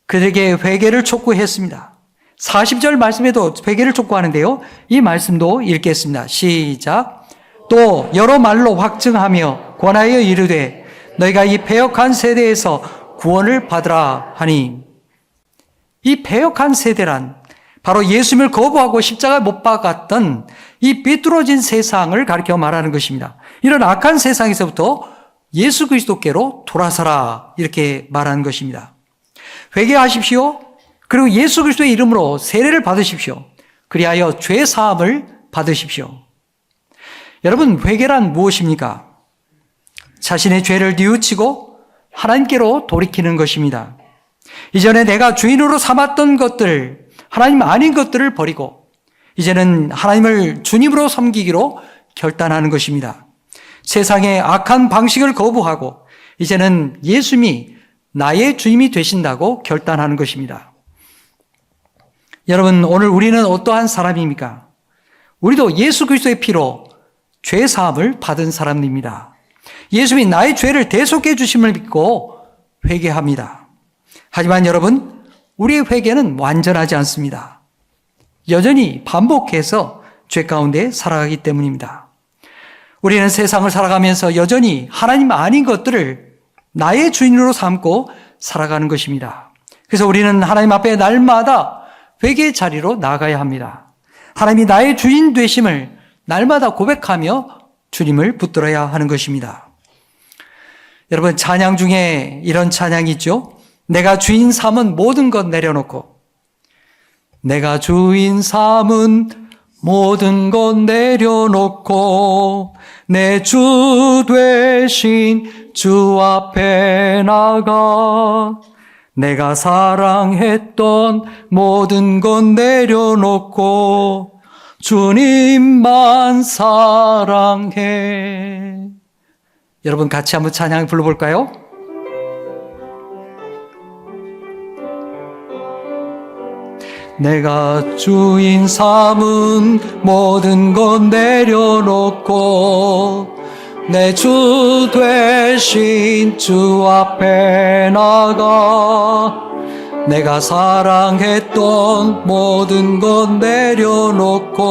그들에게 회개를 촉구했습니다. 40절 말씀에도 회개를 촉구하는데요. 이 말씀도 읽겠습니다. 시작. 또 여러 말로 확증하며 권하여 이르되 너희가 이 패역한 세대에서 구원을 받으라 하니. 이 패역한 세대란 바로 예수님을 거부하고 십자가에 못 박았던 이 삐뚤어진 세상을 가리켜 말하는 것입니다. 이런 악한 세상에서부터 예수 그리스도께로 돌아서라 이렇게 말하는 것입니다. 회개하십시오. 그리고 예수 그리스도의 이름으로 세례를 받으십시오. 그리하여 죄 사함을 받으십시오. 여러분, 회개란 무엇입니까? 자신의 죄를 뉘우치고 하나님께로 돌이키는 것입니다. 이전에 내가 주인으로 삼았던 것들, 하나님 아닌 것들을 버리고 이제는 하나님을 주님으로 섬기기로 결단하는 것입니다. 세상의 악한 방식을 거부하고 이제는 예수님이 나의 주님이 되신다고 결단하는 것입니다. 여러분, 오늘 우리는 어떠한 사람입니까? 우리도 예수 그리스도의 피로 죄 사함을 받은 사람입니다. 예수님이 나의 죄를 대속해 주심을 믿고 회개합니다. 하지만 여러분, 우리의 회개는 완전하지 않습니다. 여전히 반복해서 죄 가운데 살아가기 때문입니다. 우리는 세상을 살아가면서 여전히 하나님 아닌 것들을 나의 주인으로 삼고 살아가는 것입니다. 그래서 우리는 하나님 앞에 날마다 회개의 자리로 나아가야 합니다. 하나님이 나의 주인 되심을 날마다 고백하며 주님을 붙들어야 하는 것입니다. 여러분, 찬양 중에 이런 찬양이 있죠. 내가 주인 삼은 모든 것 내려놓고, 내가 주인 삼은 모든 것 내려놓고 내 주 되신 주 앞에 나가 내가 사랑했던 모든 것 내려놓고 주님만 사랑해. 여러분, 같이 한번 찬양 불러볼까요? 내가 주인 삼은 모든 것 내려놓고 내 주 되신 주 앞에 나가 내가 사랑했던 모든 것 내려놓고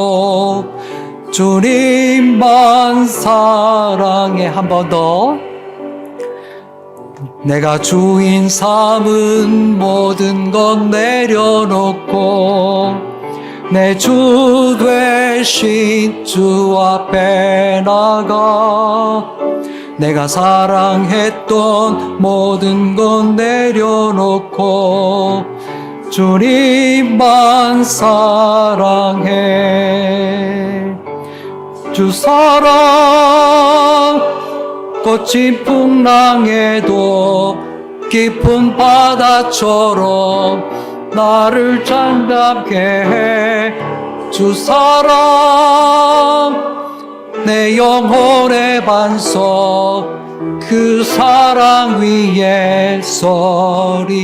주님만 사랑해. 한 번 더. 내가 주인 삼은 모든 것 내려놓고 내 주 되신 주 앞에 나가 내가 사랑했던 모든 것 내려놓고 주님만 사랑해. 주 사랑 거친 풍랑에도 깊은 바다처럼 나를 잠잠케 해. 주 사랑 내 영혼의 반석 그 사랑 위에 서리.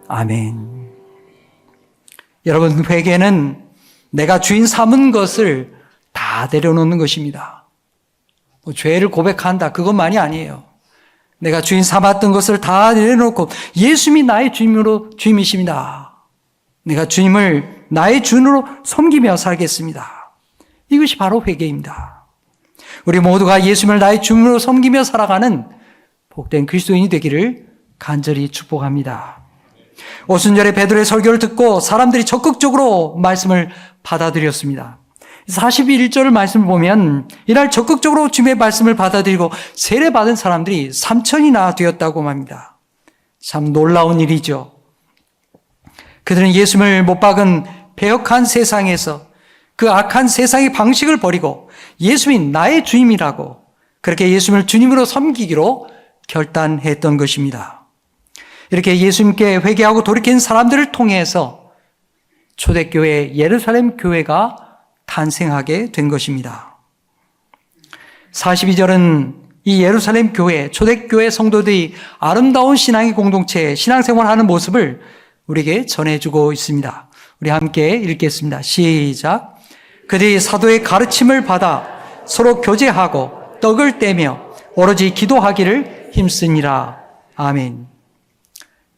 아멘. 여러분, 회개는 내가 주인 삼은 것을 다 내려놓는 것입니다. 죄를 고백한다, 그것만이 아니에요. 내가 주인 삼았던 것을 다 내려놓고 예수님이 나의 주님이십니다. 내가 주님을 나의 주인으로 섬기며 살겠습니다. 이것이 바로 회개입니다. 우리 모두가 예수님을 나의 주님으로 섬기며 살아가는 복된 그리스도인이 되기를 간절히 축복합니다. 오순절에 베드로의 설교를 듣고 사람들이 적극적으로 말씀을 받아들였습니다. 41절 말씀을 보면 이날 적극적으로 주님의 말씀을 받아들이고 세례받은 사람들이 3,000이나 되었다고 합니다. 참 놀라운 일이죠. 그들은 예수님을 못 박은 배역한 세상에서 그 악한 세상의 방식을 버리고 예수님이 나의 주님이라고 그렇게 예수님을 주님으로 섬기기로 결단했던 것입니다. 이렇게 예수님께 회개하고 돌이킨 사람들을 통해서 초대교회 예루살렘 교회가 탄생하게 된 것입니다. 42절은 이 예루살렘 교회, 초대교회 성도들이 아름다운 신앙의 공동체, 신앙생활하는 모습을 우리에게 전해주고 있습니다. 우리 함께 읽겠습니다. 시작. 그들이 사도의 가르침을 받아 서로 교제하고 떡을 떼며 오로지 기도하기를 힘쓰니라. 아멘.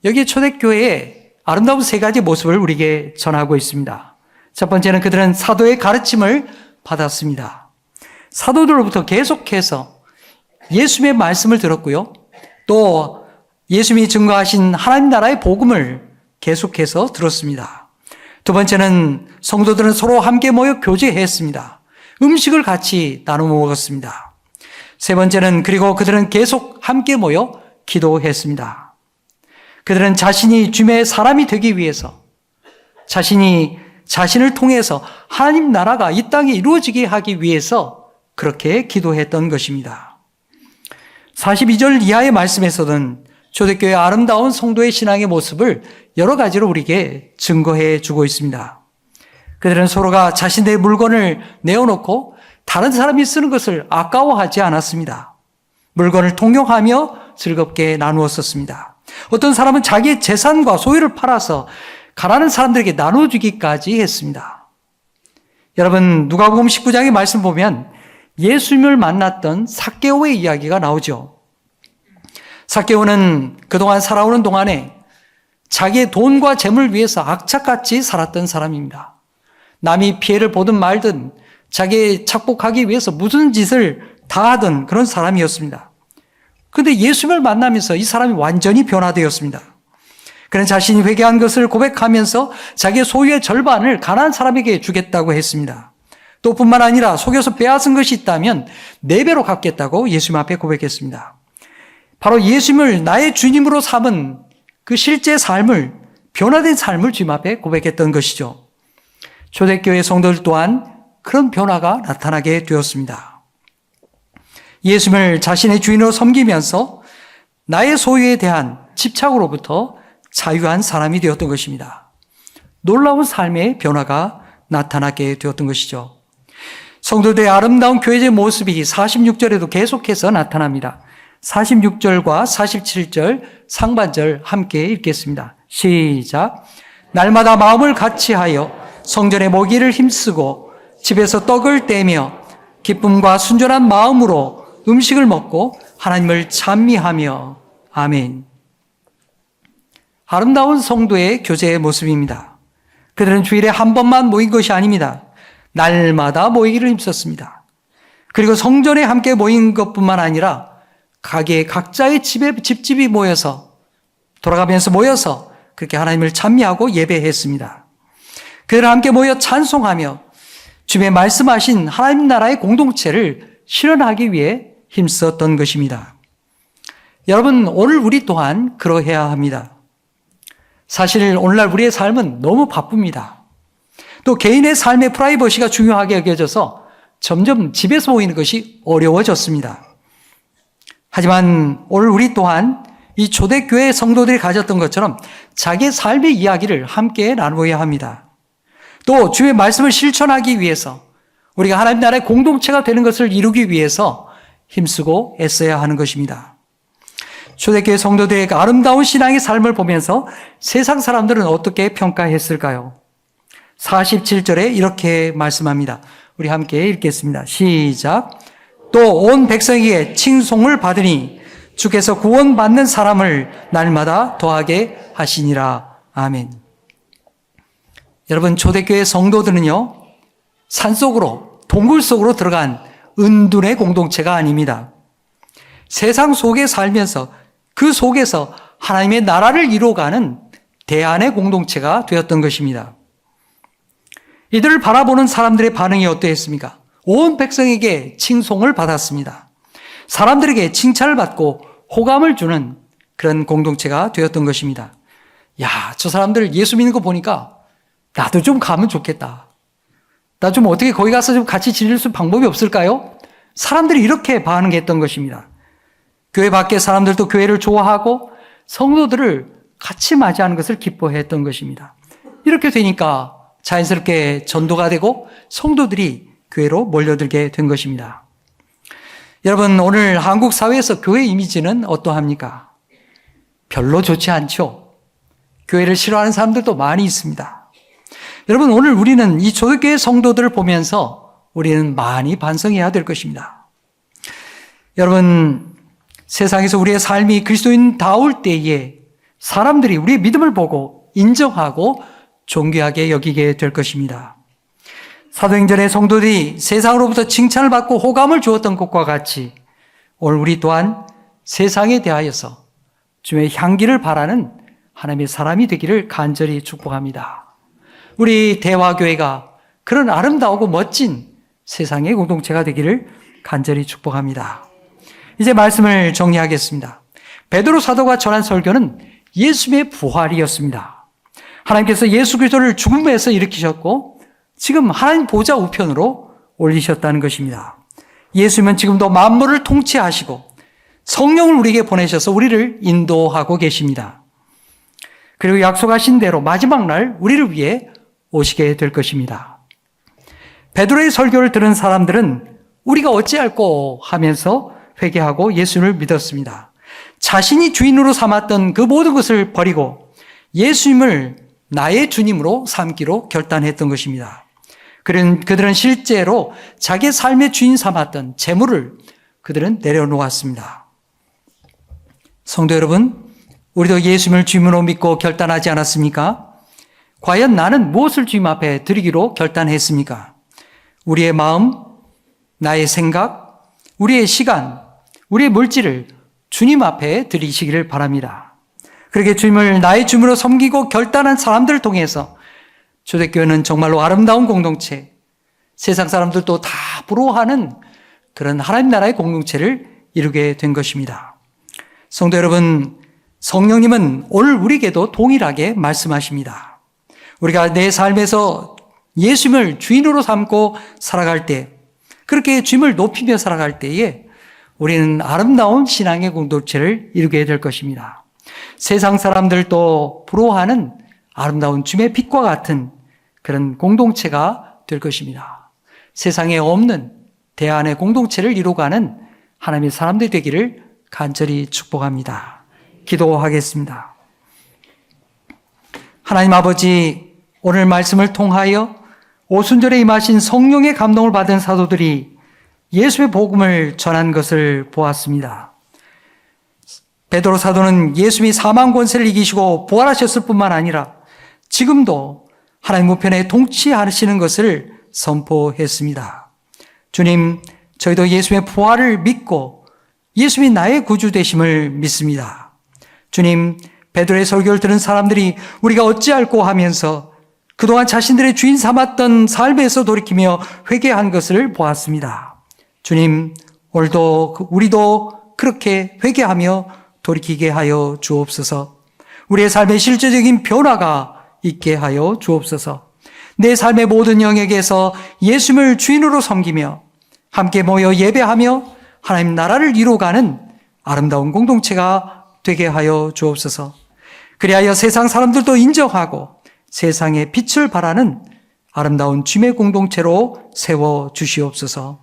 여기 초대교회의 아름다운 세 가지 모습을 우리에게 전하고 있습니다. 첫 번째는 그들은 사도의 가르침을 받았습니다. 사도들로부터 계속해서 예수님의 말씀을 들었고요. 또 예수님이 증거하신 하나님 나라의 복음을 계속해서 들었습니다. 두 번째는 성도들은 서로 함께 모여 교제했습니다. 음식을 같이 나눠 먹었습니다. 세 번째는 그리고 그들은 계속 함께 모여 기도했습니다. 그들은 자신이 주님의 사람이 되기 위해서 자신을 통해서 하나님 나라가 이 땅에 이루어지게 하기 위해서 그렇게 기도했던 것입니다. 42절 이하의 말씀에서는 초대교회의 아름다운 성도의 신앙의 모습을 여러 가지로 우리에게 증거해 주고 있습니다. 그들은 서로가 자신의 물건을 내어놓고 다른 사람이 쓰는 것을 아까워하지 않았습니다. 물건을 통용하며 즐겁게 나누었었습니다. 어떤 사람은 자기의 재산과 소유를 팔아서 가난한 사람들에게 나눠주기까지 했습니다. 여러분, 누가복음 19장의 말씀 보면 예수님을 만났던 삭개오의 이야기가 나오죠. 삭개오는 그동안 살아오는 동안에 자기의 돈과 재물을 위해서 악착같이 살았던 사람입니다. 남이 피해를 보든 말든 자기의 착복하기 위해서 무슨 짓을 다 하던 그런 사람이었습니다. 그런데 예수님을 만나면서 이 사람이 완전히 변화되었습니다. 그는 자신이 회개한 것을 고백하면서 자기의 소유의 절반을 가난한 사람에게 주겠다고 했습니다. 또 뿐만 아니라 속여서 빼앗은 것이 있다면 4배로 갚겠다고 예수님 앞에 고백했습니다. 바로 예수님을 나의 주님으로 삼은 그 실제 삶을, 변화된 삶을 주님 앞에 고백했던 것이죠. 초대교회 성도들 또한 그런 변화가 나타나게 되었습니다. 예수님을 자신의 주인으로 섬기면서 나의 소유에 대한 집착으로부터 자유한 사람이 되었던 것입니다. 놀라운 삶의 변화가 나타나게 되었던 것이죠. 성도들의 아름다운 교회의 모습이 46절에도 계속해서 나타납니다. 46절과 47절 상반절 함께 읽겠습니다. 시작. 날마다 마음을 같이하여 성전에 모기를 힘쓰고 집에서 떡을 떼며 기쁨과 순전한 마음으로 음식을 먹고 하나님을 찬미하며. 아멘. 아름다운 성도의 교제의 모습입니다. 그들은 주일에 한 번만 모인 것이 아닙니다. 날마다 모이기를 힘썼습니다. 그리고 성전에 함께 모인 것뿐만 아니라 각자의 집집이 모여서 돌아가면서 모여서 그렇게 하나님을 찬미하고 예배했습니다. 그들은 함께 모여 찬송하며 주님의 말씀하신 하나님 나라의 공동체를 실현하기 위해 힘썼던 것입니다. 여러분, 오늘 우리 또한 그러해야 합니다. 사실 오늘날 우리의 삶은 너무 바쁩니다. 또 개인의 삶의 프라이버시가 중요하게 여겨져서 점점 집에서 모이는 것이 어려워졌습니다. 하지만 오늘 우리 또한 이 초대교회 성도들이 가졌던 것처럼 자기의 삶의 이야기를 함께 나누어야 합니다. 또 주의 말씀을 실천하기 위해서 우리가 하나님 나라의 공동체가 되는 것을 이루기 위해서 힘쓰고 애써야 하는 것입니다. 초대교회 성도들의 아름다운 신앙의 삶을 보면서 세상 사람들은 어떻게 평가했을까요? 47절에 이렇게 말씀합니다. 우리 함께 읽겠습니다. 시작. 또 온 백성에게 칭송을 받으니 주께서 구원받는 사람을 날마다 더하게 하시니라. 아멘. 여러분, 초대교회 성도들은요, 산속으로, 동굴 속으로 들어간 은둔의 공동체가 아닙니다. 세상 속에 살면서 그 속에서 하나님의 나라를 이루어가는 대안의 공동체가 되었던 것입니다. 이들을 바라보는 사람들의 반응이 어떠했습니까? 온 백성에게 칭송을 받았습니다. 사람들에게 칭찬을 받고 호감을 주는 그런 공동체가 되었던 것입니다. 야, 저 사람들 예수 믿는 거 보니까 나도 좀 가면 좋겠다. 나 좀 어떻게 거기 가서 좀 같이 지낼 수 있는 방법이 없을까요? 사람들이 이렇게 반응했던 것입니다. 교회 밖에 사람들도 교회를 좋아하고 성도들을 같이 맞이하는 것을 기뻐했던 것입니다. 이렇게 되니까 자연스럽게 전도가 되고 성도들이 교회로 몰려들게 된 것입니다. 여러분, 오늘 한국 사회에서 교회 이미지는 어떠합니까? 별로 좋지 않죠. 교회를 싫어하는 사람들도 많이 있습니다. 여러분, 오늘 우리는 이 초대교회 성도들을 보면서 우리는 많이 반성해야 될 것입니다. 여러분, 세상에서 우리의 삶이 그리스도인다울 때에 사람들이 우리의 믿음을 보고 인정하고 존귀하게 여기게 될 것입니다. 사도행전의 성도들이 세상으로부터 칭찬을 받고 호감을 주었던 것과 같이 오늘 우리 또한 세상에 대하여서 주의 향기를 바라는 하나님의 사람이 되기를 간절히 축복합니다. 우리 대화교회가 그런 아름다우고 멋진 세상의 공동체가 되기를 간절히 축복합니다. 이제 말씀을 정리하겠습니다. 베드로 사도가 전한 설교는 예수님의 부활이었습니다. 하나님께서 예수 그리스도를 죽음에서 일으키셨고 지금 하나님 보좌 우편으로 올리셨다는 것입니다. 예수님은 지금도 만물을 통치하시고 성령을 우리에게 보내셔서 우리를 인도하고 계십니다. 그리고 약속하신 대로 마지막 날 우리를 위해 오시게 될 것입니다. 베드로의 설교를 들은 사람들은 우리가 어찌할꼬 하면서 회개하고 예수님을 믿었습니다. 자신이 주인으로 삼았던 그 모든 것을 버리고 예수님을 나의 주님으로 삼기로 결단했던 것입니다. 그들은 실제로 자기의 삶의 주인 삼았던 재물을 그들은 내려놓았습니다. 성도 여러분, 우리도 예수님을 주님으로 믿고 결단하지 않았습니까? 과연 나는 무엇을 주님 앞에 드리기로 결단했습니까? 우리의 마음, 나의 생각, 우리의 시간, 우리의 물질을 주님 앞에 드리시기를 바랍니다. 그렇게 주님을 나의 주님으로 섬기고 결단한 사람들을 통해서 초대교회는 정말로 아름다운 공동체, 세상 사람들도 다 부러워하는 그런 하나님 나라의 공동체를 이루게 된 것입니다. 성도 여러분, 성령님은 오늘 우리에게도 동일하게 말씀하십니다. 우리가 내 삶에서 예수님을 주인으로 삼고 살아갈 때, 그렇게 주님을 높이며 살아갈 때에 우리는 아름다운 신앙의 공동체를 이루게 될 것입니다. 세상 사람들도 부러워하는 아름다운 주님의 빛과 같은 그런 공동체가 될 것입니다. 세상에 없는 대안의 공동체를 이루어가는 하나님의 사람들 되기를 간절히 축복합니다. 기도하겠습니다. 하나님 아버지, 오늘 말씀을 통하여 오순절에 임하신 성령의 감동을 받은 사도들이 예수의 복음을 전한 것을 보았습니다. 베드로 사도는 예수님이 사망 권세를 이기시고 부활하셨을 뿐만 아니라 지금도 하나님 우편에 통치하시는 것을 선포했습니다. 주님, 저희도 예수님의 부활을 믿고 예수님이 나의 구주 되심을 믿습니다. 주님, 베드로의 설교를 들은 사람들이 우리가 어찌할꼬 하면서 그동안 자신들의 주인 삼았던 삶에서 돌이키며 회개한 것을 보았습니다. 주님, 오늘도 우리도 그렇게 회개하며 돌이키게 하여 주옵소서. 우리의 삶의 실제적인 변화가 있게 하여 주옵소서. 내 삶의 모든 영역에서 예수님을 주인으로 섬기며 함께 모여 예배하며 하나님 나라를 이루어가는 아름다운 공동체가 되게 하여 주옵소서. 그리하여 세상 사람들도 인정하고 세상의 빛을 발하는 아름다운 주님의 공동체로 세워 주시옵소서.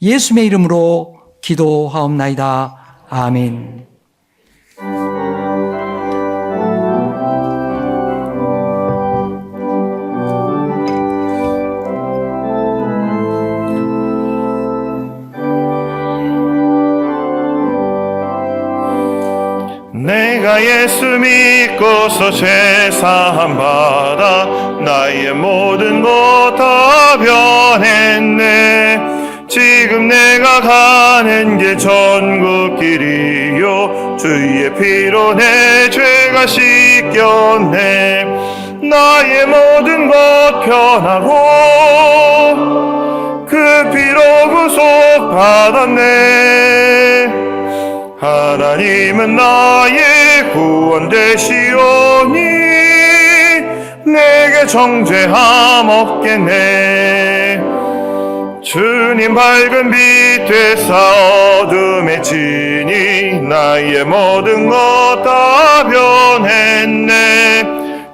예수님의 이름으로 기도하옵나이다. 아멘. 내가 예수 믿고서 죄사함 받아 나의 모든 것 다 변했네. 지금 내가 가는 게 전국길이요 주의 피로 내 죄가 씻겼네. 나의 모든 것 편하고 그 피로 구속받았네. 하나님은 나의 구원 되시오니 내게 정죄함 없겠네. 주님 밝은 빛 되사 어둠에 지니 나의 모든 것 다 변했네.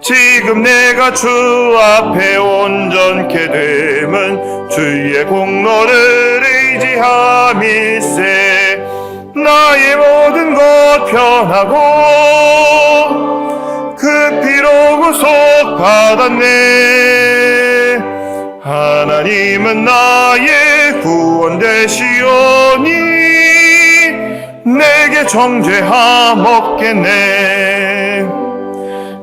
지금 내가 주 앞에 온전케 됨은 주의 공로를 의지함일세. 나의 모든 것 편하고 그 피로 구속받았네. 하나님은 나의 구원 되시오니 내게 정죄함 없겠네.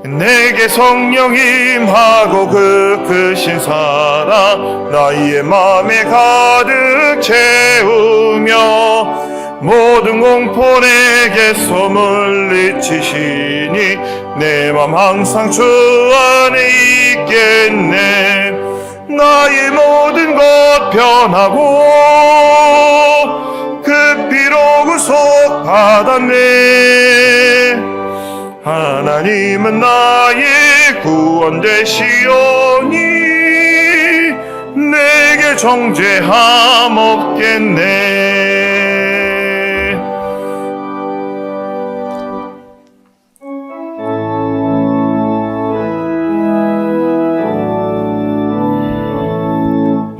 내게 성령 임하고 그 크신 사랑 나의 맘에 가득 채우며 모든 공포 내게서 물리치시니 내 맘 항상 주 안에 있겠네. 나의 모든 것 변하고 그 피로 구속받았네. 하나님은 나의 구원 되시오니 내게 정죄함 없겠네.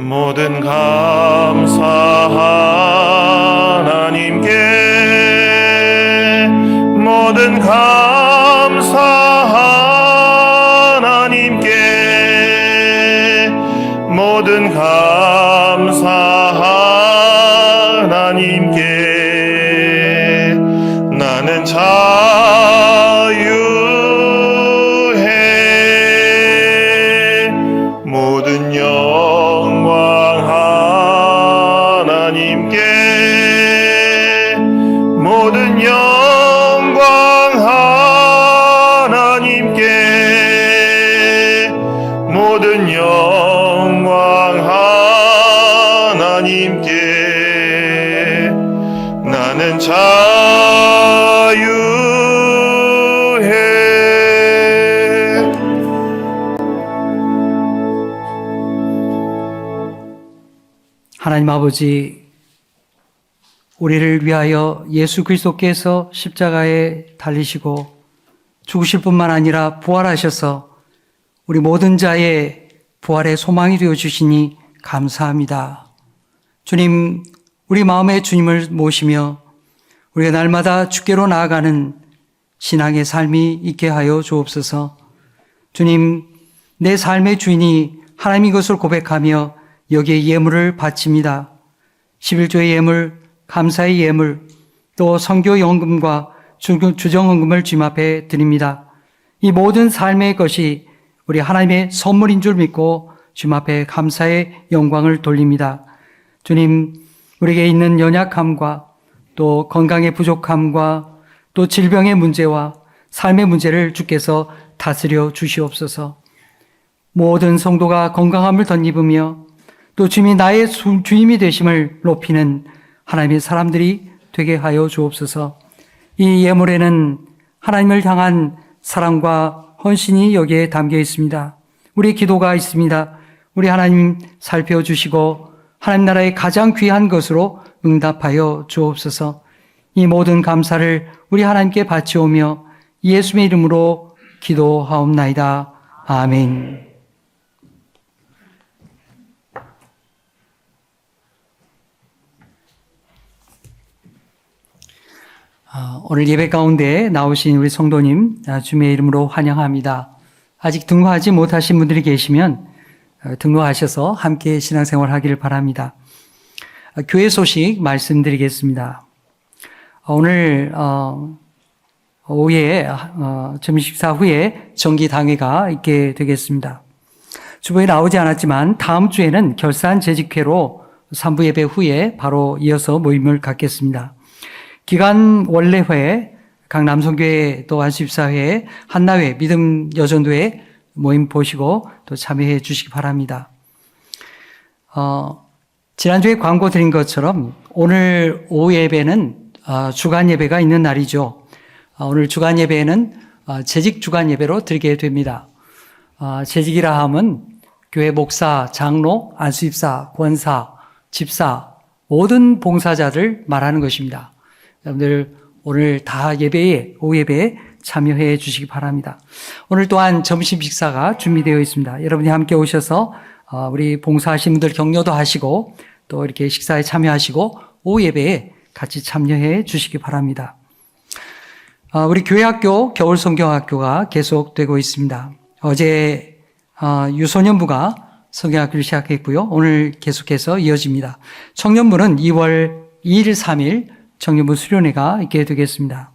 모든 감사 하나님께 모든 감사 하나님께 모든 감사 하나님께 나는 자유해. 모든 영광 하나님께 모든 영광 하나님께 모든 영광 하나님께 나는 자유해. 하나님 아버지, 우리를 위하여 예수 그리스도께서 십자가에 달리시고 죽으실 뿐만 아니라 부활하셔서 우리 모든 자의 부활의 소망이 되어 주시니 감사합니다. 주님, 우리 마음에 주님을 모시며 우리가 날마다 주께로 나아가는 신앙의 삶이 있게 하여 주옵소서. 주님, 내 삶의 주인이 하나님인 것을 고백하며 여기에 예물을 바칩니다. 11조의 예물, 감사의 예물, 또 선교연금과 주정헌금을 주님 앞에 드립니다. 이 모든 삶의 것이 우리 하나님의 선물인 줄 믿고 주님 앞에 감사의 영광을 돌립니다. 주님, 우리에게 있는 연약함과 또 건강의 부족함과 또 질병의 문제와 삶의 문제를 주께서 다스려 주시옵소서. 모든 성도가 건강함을 덧입으며 또 주님이 나의 주임이 되심을 높이는 하나님의 사람들이 되게 하여 주옵소서. 이 예물에는 하나님을 향한 사랑과 헌신이 여기에 담겨 있습니다. 우리 기도가 있습니다. 우리 하나님 살펴주시고 하나님 나라의 가장 귀한 것으로 응답하여 주옵소서. 이 모든 감사를 우리 하나님께 바치오며 예수의 이름으로 기도하옵나이다. 아멘. 오늘 예배 가운데 나오신 우리 성도님 주님의 이름으로 환영합니다. 아직 등록하지 못하신 분들이 계시면 등록하셔서 함께 신앙생활 하기를 바랍니다. 교회 소식 말씀드리겠습니다. 오늘 오후에 점심 식사 후에 정기당회가 있게 되겠습니다. 주보에 나오지 않았지만 다음 주에는 결산 재직회로 3부 예배 후에 바로 이어서 모임을 갖겠습니다. 기간 원래회, 각 남성교회 또 안수집사회, 한나회, 믿음 여전도회 모임 보시고 또 참여해 주시기 바랍니다. 지난주에 광고 드린 것처럼 오늘 오후 예배는 주간 예배가 있는 날이죠. 오늘 주간 예배는 재직 주간 예배로 드리게 됩니다. 재직이라 함은 교회 목사, 장로, 안수집사, 권사, 집사 모든 봉사자들 말하는 것입니다. 여러분들 오늘 다 오후 예배에 참여해 주시기 바랍니다. 오늘 또한 점심 식사가 준비되어 있습니다. 여러분이 함께 오셔서 우리 봉사하신 분들 격려도 하시고 또 이렇게 식사에 참여하시고 오후 예배에 같이 참여해 주시기 바랍니다. 우리 교회학교 겨울성경학교가 계속되고 있습니다. 어제 유소년부가 성경학교를 시작했고요. 오늘 계속해서 이어집니다. 청년부는 2월 2일, 3일 청년부 수련회가 있게 되겠습니다.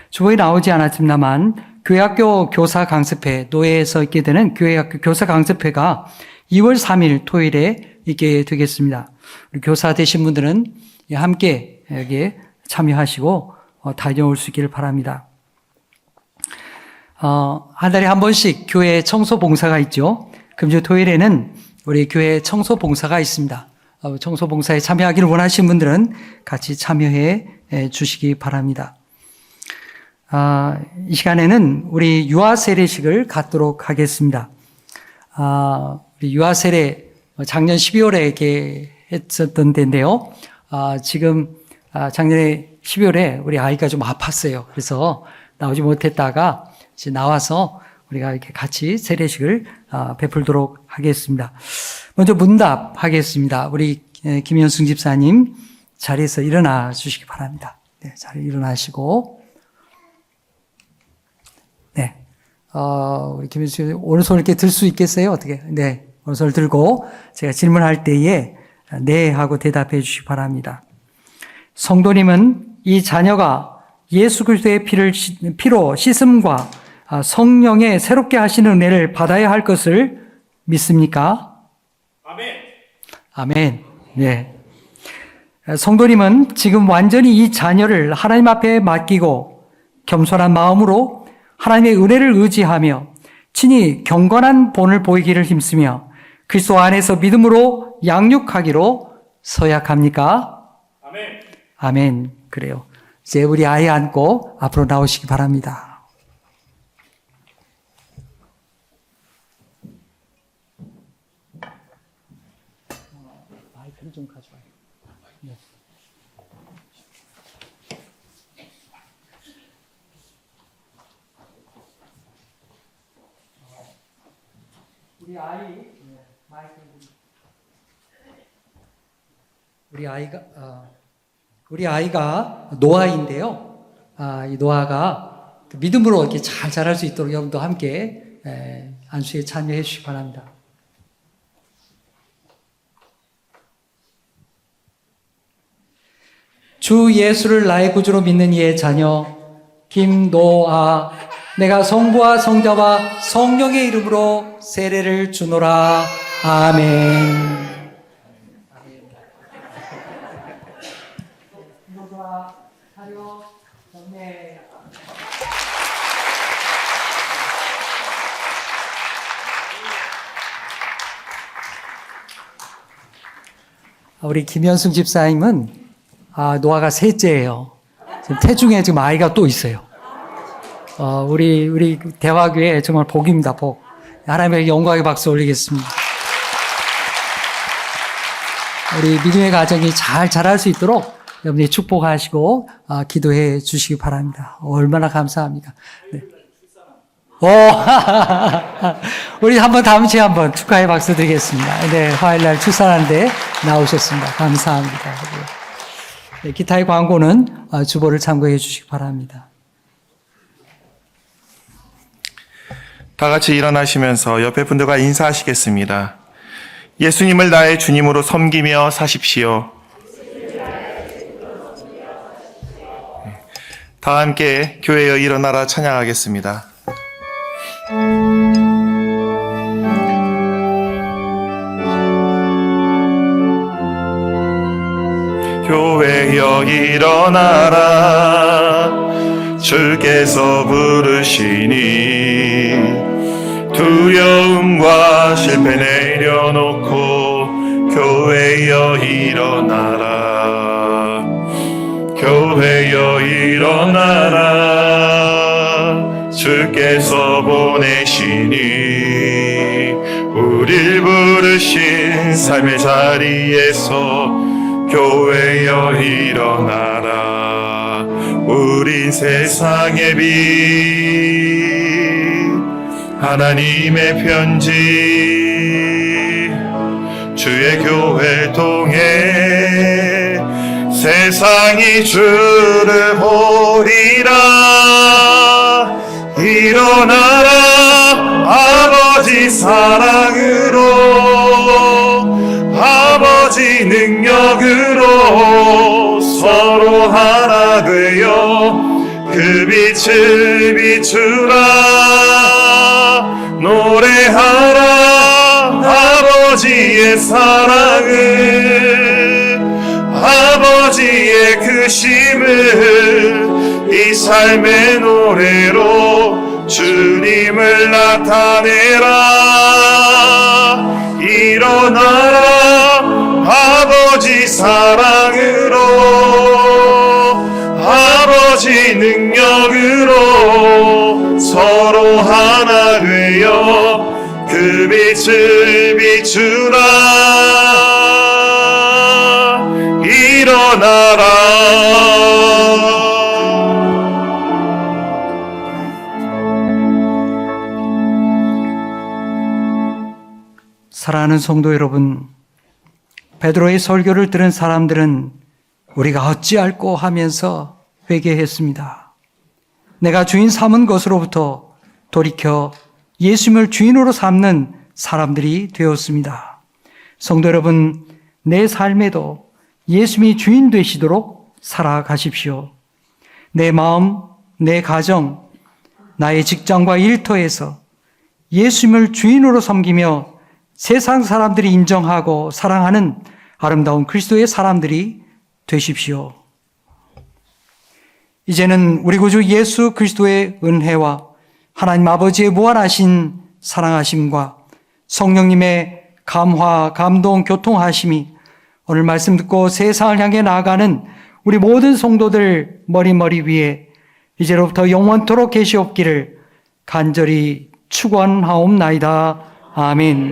주보에 나오지 않았습니다만 교회학교 교사 강습회, 노예에서 있게 되는 교회학교 교사 강습회가 2월 3일 토요일에 있게 되겠습니다. 우리 교사 되신 분들은 함께 여기에 참여하시고 다녀올 수 있기를 바랍니다. 한 달에 한 번씩 교회 청소 봉사가 있죠. 금주 토요일에는 우리 교회 청소 봉사가 있습니다. 청소 봉사에 참여하기를 원하시는 분들은 같이 참여해 주시기 바랍니다. 이 시간에는 우리 유아 세례식을 갖도록 하겠습니다. 우리 유아 세례 작년 12월에 이렇게 했었던 데인데요. 지금 작년에 12월에 우리 아이가 좀 아팠어요. 그래서 나오지 못했다가 이제 나와서 우리가 이렇게 같이 세례식을 베풀도록 하겠습니다. 먼저 문답하겠습니다. 우리 김현승 집사님 자리에서 일어나 주시기 바랍니다. 네, 자리 일어나시고, 네, 우리 김현승 집사님 오른손 이렇게 들 수 있겠어요? 어떻게? 네, 오른손을 들고 제가 질문할 때에 네 하고 대답해 주시기 바랍니다. 성도님은 이 자녀가 예수 그리스도의 피로 씻음과 성령의 새롭게 하시는 은혜를 받아야 할 것을 믿습니까? 아멘. 아멘. 네. 성도님은 지금 완전히 이 자녀를 하나님 앞에 맡기고 겸손한 마음으로 하나님의 은혜를 의지하며 친히 경건한 본을 보이기를 힘쓰며 그리스도 안에서 믿음으로 양육하기로 서약합니까? 아멘. 아멘. 그래요. 이제 우리 아이 안고 앞으로 나오시기 바랍니다. 마이크를 좀 가져와요. 네. 우리 아이 마이크 우리 아이가 노아인데요. 이 노아가 믿음으로 이렇게 잘 자랄 수 있도록 여러분도 함께 안수에 참여해 주시기 바랍니다. 주 예수를 나의 구주로 믿는 이의 자녀 김노아, 내가 성부와 성자와 성령의 이름으로 세례를 주노라. 아멘. 우리 김현승 집사님은 노아가 셋째예요. 지금 태중에 지금 아이가 또 있어요. 우리 대화교회 정말 복입니다. 복. 하나님에게 영광의 박수 올리겠습니다. 우리 믿음의 가정이 잘 자랄 수 있도록 여러분이 축복하시고 기도해 주시기 바랍니다. 얼마나 감사합니까? 네. 우리 다음주에 한번 축하의 박수 드리겠습니다. 네, 화요일날 출산하는데 나오셨습니다. 감사합니다. 네, 기타의 광고는 주보를 참고해 주시기 바랍니다. 다 같이 일어나시면서 옆에 분들과 인사하시겠습니다. 예수님을 나의 주님으로 섬기며 사십시오. 다 함께 교회여 일어나라 찬양하겠습니다. 교회여 일어나라. 주께서 부르시니 두려움과 실패 내려놓고 교회여 일어나라. 교회여 일어나라. 주께서 보내시니 우릴 부르신 삶의 자리에서 교회여 일어나라. 우린 세상의 빛, 하나님의 편지, 주의 교회를 통해 세상이 주를 보리라. 일어나라. 아버지 사랑으로, 아버지 능력으로 서로 하나 되어 그 빛을 비추라. 노래하라. 아버지의 사랑을, 아버지의 크심을 이 삶의 노래로 주님을 나타내라. 일어나라. 아버지 사랑으로, 아버지 능력으로 서로 하나 되어 그 빛을 비추라. 일어나라. 사랑하는 성도 여러분, 베드로의 설교를 들은 사람들은 우리가 어찌할꼬 하면서 회개했습니다. 내가 주인 삼은 것으로부터 돌이켜 예수님을 주인으로 삼는 사람들이 되었습니다. 성도 여러분, 내 삶에도 예수님이 주인 되시도록 살아가십시오. 내 마음, 내 가정, 나의 직장과 일터에서 예수님을 주인으로 섬기며 세상 사람들이 인정하고 사랑하는 아름다운 그리스도의 사람들이 되십시오. 이제는 우리 구주 예수 그리스도의 은혜와 하나님 아버지의 무한하신 사랑하심과 성령님의 감화, 감동, 교통하심이 오늘 말씀 듣고 세상을 향해 나아가는 우리 모든 성도들 머리 위에 이제로부터 영원토록 계시옵기를 간절히 축원하옵나이다. 아멘.